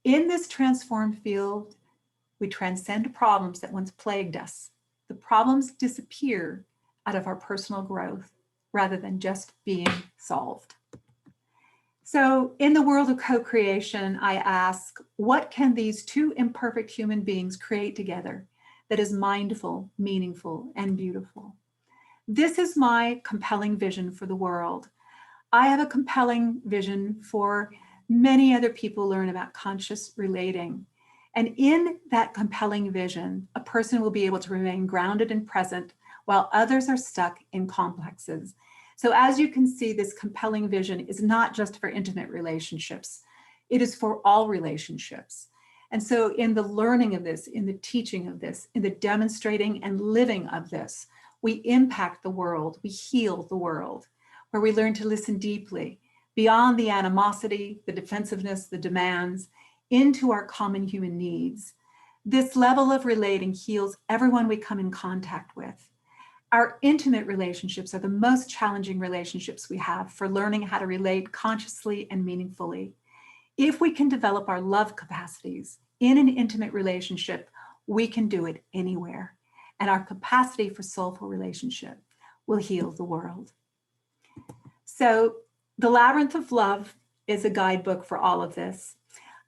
In this transformed field, we transcend problems that once plagued us. The problems disappear out of our personal growth rather than just being solved. So in the world of co-creation, I ask, what can these two imperfect human beings create together that is mindful, meaningful, and beautiful? This is my compelling vision for the world. I have a compelling vision for many other people learn about conscious relating. And in that compelling vision, a person will be able to remain grounded and present while others are stuck in complexes. So as you can see, this compelling vision is not just for intimate relationships. It is for all relationships. And so in the learning of this, in the teaching of this, in the demonstrating and living of this, we impact the world, we heal the world, where we learn to listen deeply, beyond the animosity, the defensiveness, the demands, into our common human needs. This level of relating heals everyone we come in contact with. Our intimate relationships are the most challenging relationships we have for learning how to relate consciously and meaningfully. If we can develop our love capacities in an intimate relationship, we can do it anywhere. And our capacity for soulful relationship will heal the world. So The Labyrinth of Love is a guidebook for all of this.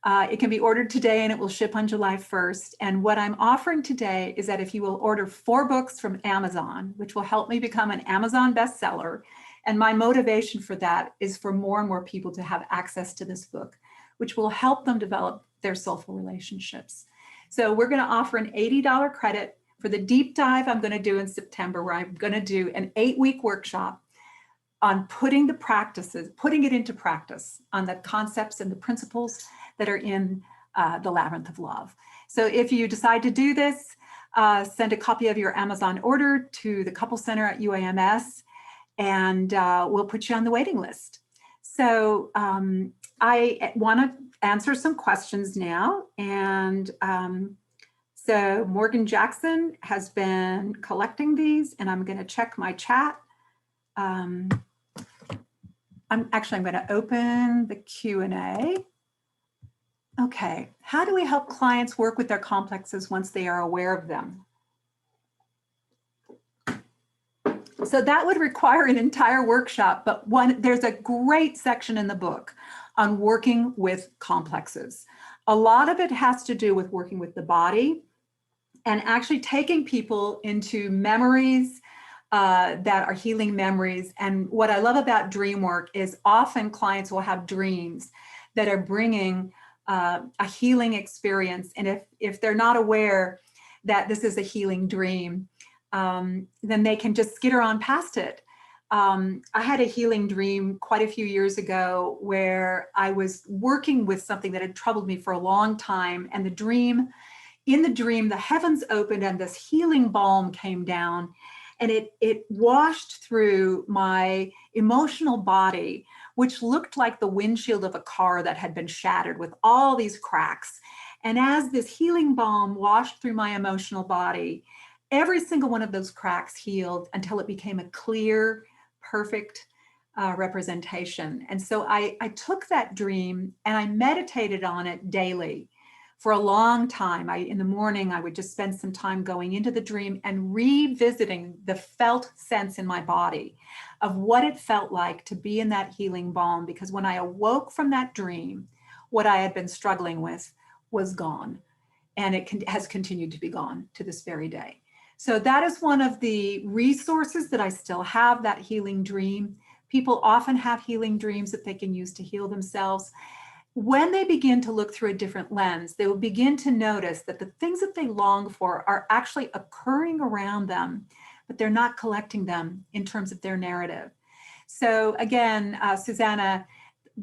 It can be ordered today and it will ship on July 1st. And what I'm offering today is that if you will order 4 books from Amazon, which will help me become an Amazon bestseller, and my motivation for that is for more and more people to have access to this book, which will help them develop their soulful relationships. So we're going to offer an $80 credit for the deep dive I'm going to do in September, where I'm going to do an 8-week workshop on putting it into practice on the concepts and the principles that are in The Labyrinth of Love. So if you decide to do this, send a copy of your Amazon order to the Couple Center at UAMS, and we'll put you on the waiting list. So I want to answer some questions now. And so Morgan Jackson has been collecting these, and I'm going to check my chat. I'm going to open the Q&A. Okay, how do we help clients work with their complexes once they are aware of them? So that would require an entire workshop, but there's a great section in the book on working with complexes. A lot of it has to do with working with the body and actually taking people into memories that are healing memories. And what I love about dream work is often clients will have dreams that are bringing a healing experience. And if they're not aware that this is a healing dream, then they can just skitter on past it. I had a healing dream quite a few years ago where I was working with something that had troubled me for a long time. And in the dream, the heavens opened and this healing balm came down, and it washed through my emotional body, which looked like the windshield of a car that had been shattered with all these cracks. And as this healing balm washed through my emotional body, every single one of those cracks healed until it became a clear, perfect representation. And so I took that dream and I meditated on it daily for a long time. In the morning, I would just spend some time going into the dream and revisiting the felt sense in my body of what it felt like to be in that healing balm. Because when I awoke from that dream, what I had been struggling with was gone. And it has continued to be gone to this very day. So that is one of the resources that I still have, that healing dream. People often have healing dreams that they can use to heal themselves. When they begin to look through a different lens, they will begin to notice that the things that they long for are actually occurring around them, but they're not collecting them in terms of their narrative. So again, Susanna,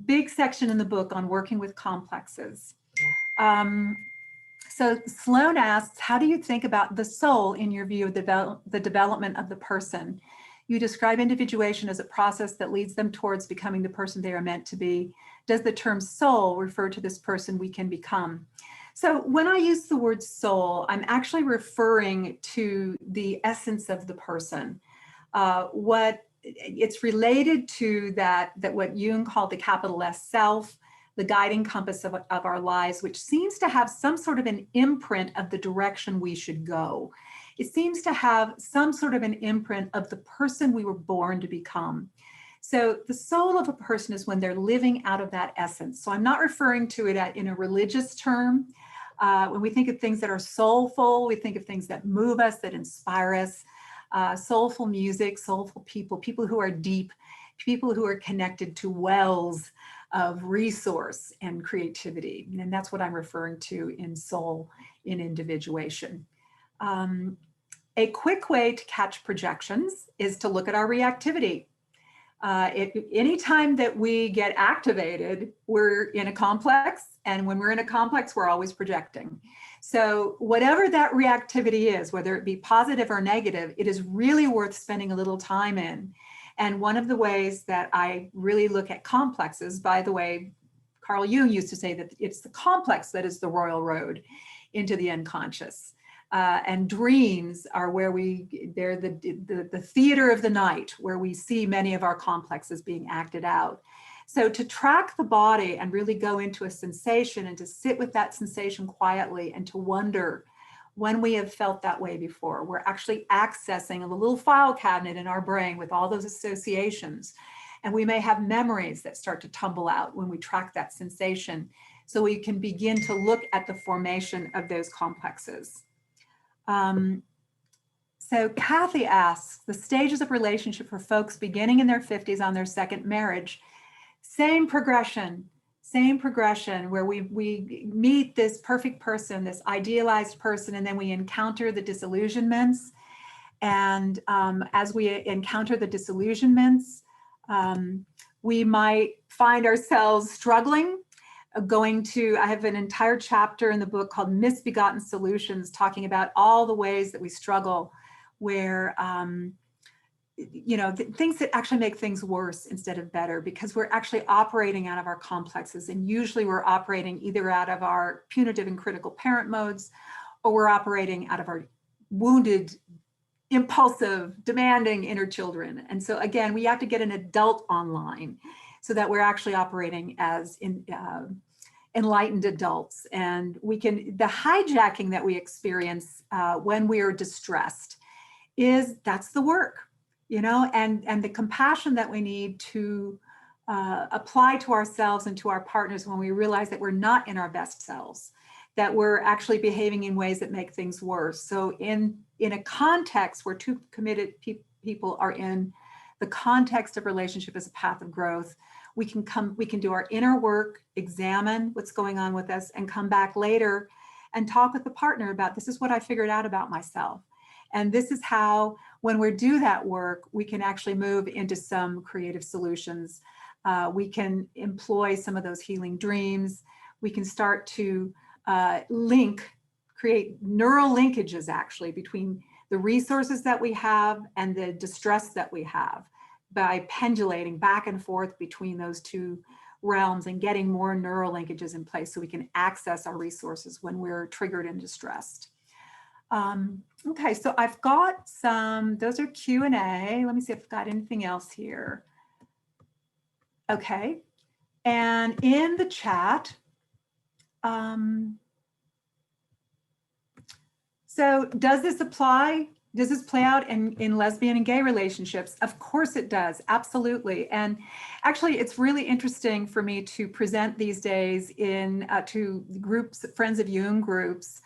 big section in the book on working with complexes. So Sloan asks, how do you think about the soul in your view of the development of the person? You describe individuation as a process that leads them towards becoming the person they are meant to be. Does the term soul refer to this person we can become? So when I use the word soul, I'm actually referring to the essence of the person. What it's related to that what Jung called the capital S self, the guiding compass of our lives, which seems to have some sort of an imprint of the direction we should go. It seems to have some sort of an imprint of the person we were born to become. So the soul of a person is when they're living out of that essence. So I'm not referring to it in a religious term. When we think of things that are soulful, we think of things that move us, that inspire us. Soulful music, soulful people who are deep, people who are connected to wells of resource and creativity. And that's what I'm referring to in soul, in individuation. A quick way to catch projections is to look at our reactivity. Anytime that we get activated, we're in a complex. And when we're in a complex, we're always projecting. So whatever that reactivity is, whether it be positive or negative, it is really worth spending a little time in. And one of the ways that I really look at complexes, by the way, Carl Jung used to say that it's the complex that is the royal road into the unconscious. And dreams are where they're the theater of the night, where we see many of our complexes being acted out. So to track the body and really go into a sensation and to sit with that sensation quietly and to wonder when we have felt that way before, we're actually accessing a little file cabinet in our brain with all those associations. And we may have memories that start to tumble out when we track that sensation. So we can begin to look at the formation of those complexes. So Kathy asks, the stages of relationship for folks beginning in their 50s on their second marriage, same progression where we meet this perfect person, this idealized person, and then we encounter the disillusionments. And as we encounter the disillusionments, we might find ourselves struggling I have an entire chapter in the book called Misbegotten Solutions, talking about all the ways that we struggle where, things that actually make things worse instead of better, because we're actually operating out of our complexes. And usually we're operating either out of our punitive and critical parent modes, or we're operating out of our wounded, impulsive, demanding inner children. And so again, we have to get an adult online so that we're actually operating as enlightened adults. And the hijacking that we experience when we are distressed that's the work, and the compassion that we need to apply to ourselves and to our partners when we realize that we're not in our best selves, that we're actually behaving in ways that make things worse. So in a context where two committed people are in the context of relationship as a path of growth, we can do our inner work, examine what's going on with us, and come back later and talk with the partner about, this is what I figured out about myself. And this is how, when we do that work, we can actually move into some creative solutions. We can employ some of those healing dreams. We can start to create neural linkages actually between the resources that we have and the distress that we have, by pendulating back and forth between those two realms and getting more neural linkages in place so we can access our resources when we're triggered and distressed. Okay, so I've got those are Q&A. Let me see if I've got anything else here. Okay, and in the chat, so does this apply? Does this play out in lesbian and gay relationships? Of course it does, absolutely. And actually, it's really interesting for me to present these days to groups, Friends of Jung groups,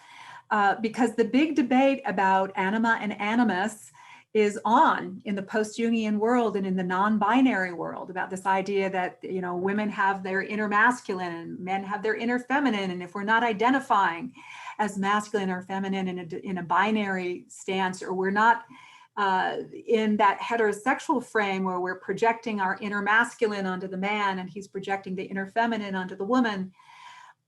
because the big debate about anima and animus is on in the post-Jungian world and in the non-binary world, about this idea that women have their inner masculine and men have their inner feminine, and if we're not identifying as masculine or feminine in a binary stance, or we're not in that heterosexual frame where we're projecting our inner masculine onto the man and he's projecting the inner feminine onto the woman,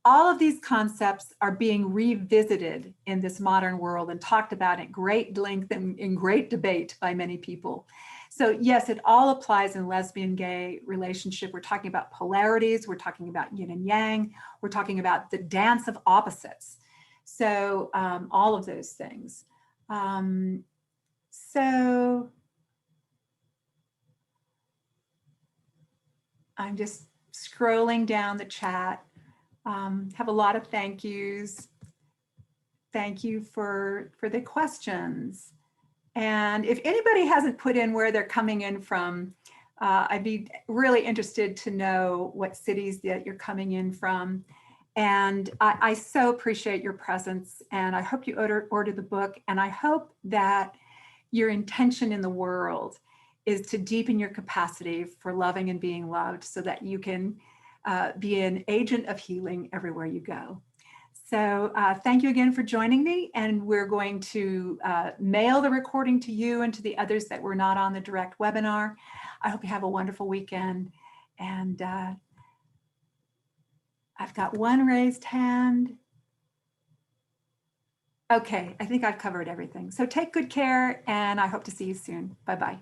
all of these concepts are being revisited in this modern world and talked about at great length and in great debate by many people. So yes, it all applies in lesbian gay relationship. We're talking about polarities, we're talking about yin and yang, we're talking about the dance of opposites. So all of those things. So I'm just scrolling down the chat. Have a lot of thank yous. Thank you for the questions. And if anybody hasn't put in where they're coming in from, I'd be really interested to know what cities that you're coming in from. And I so appreciate your presence, and I hope you order the book, and I hope that your intention in the world is to deepen your capacity for loving and being loved so that you can be an agent of healing everywhere you go. So thank you again for joining me, and we're going to mail the recording to you and to the others that were not on the direct webinar. I hope you have a wonderful weekend, and I've got one raised hand. Okay, I think I've covered everything. So take good care, and I hope to see you soon. Bye-bye.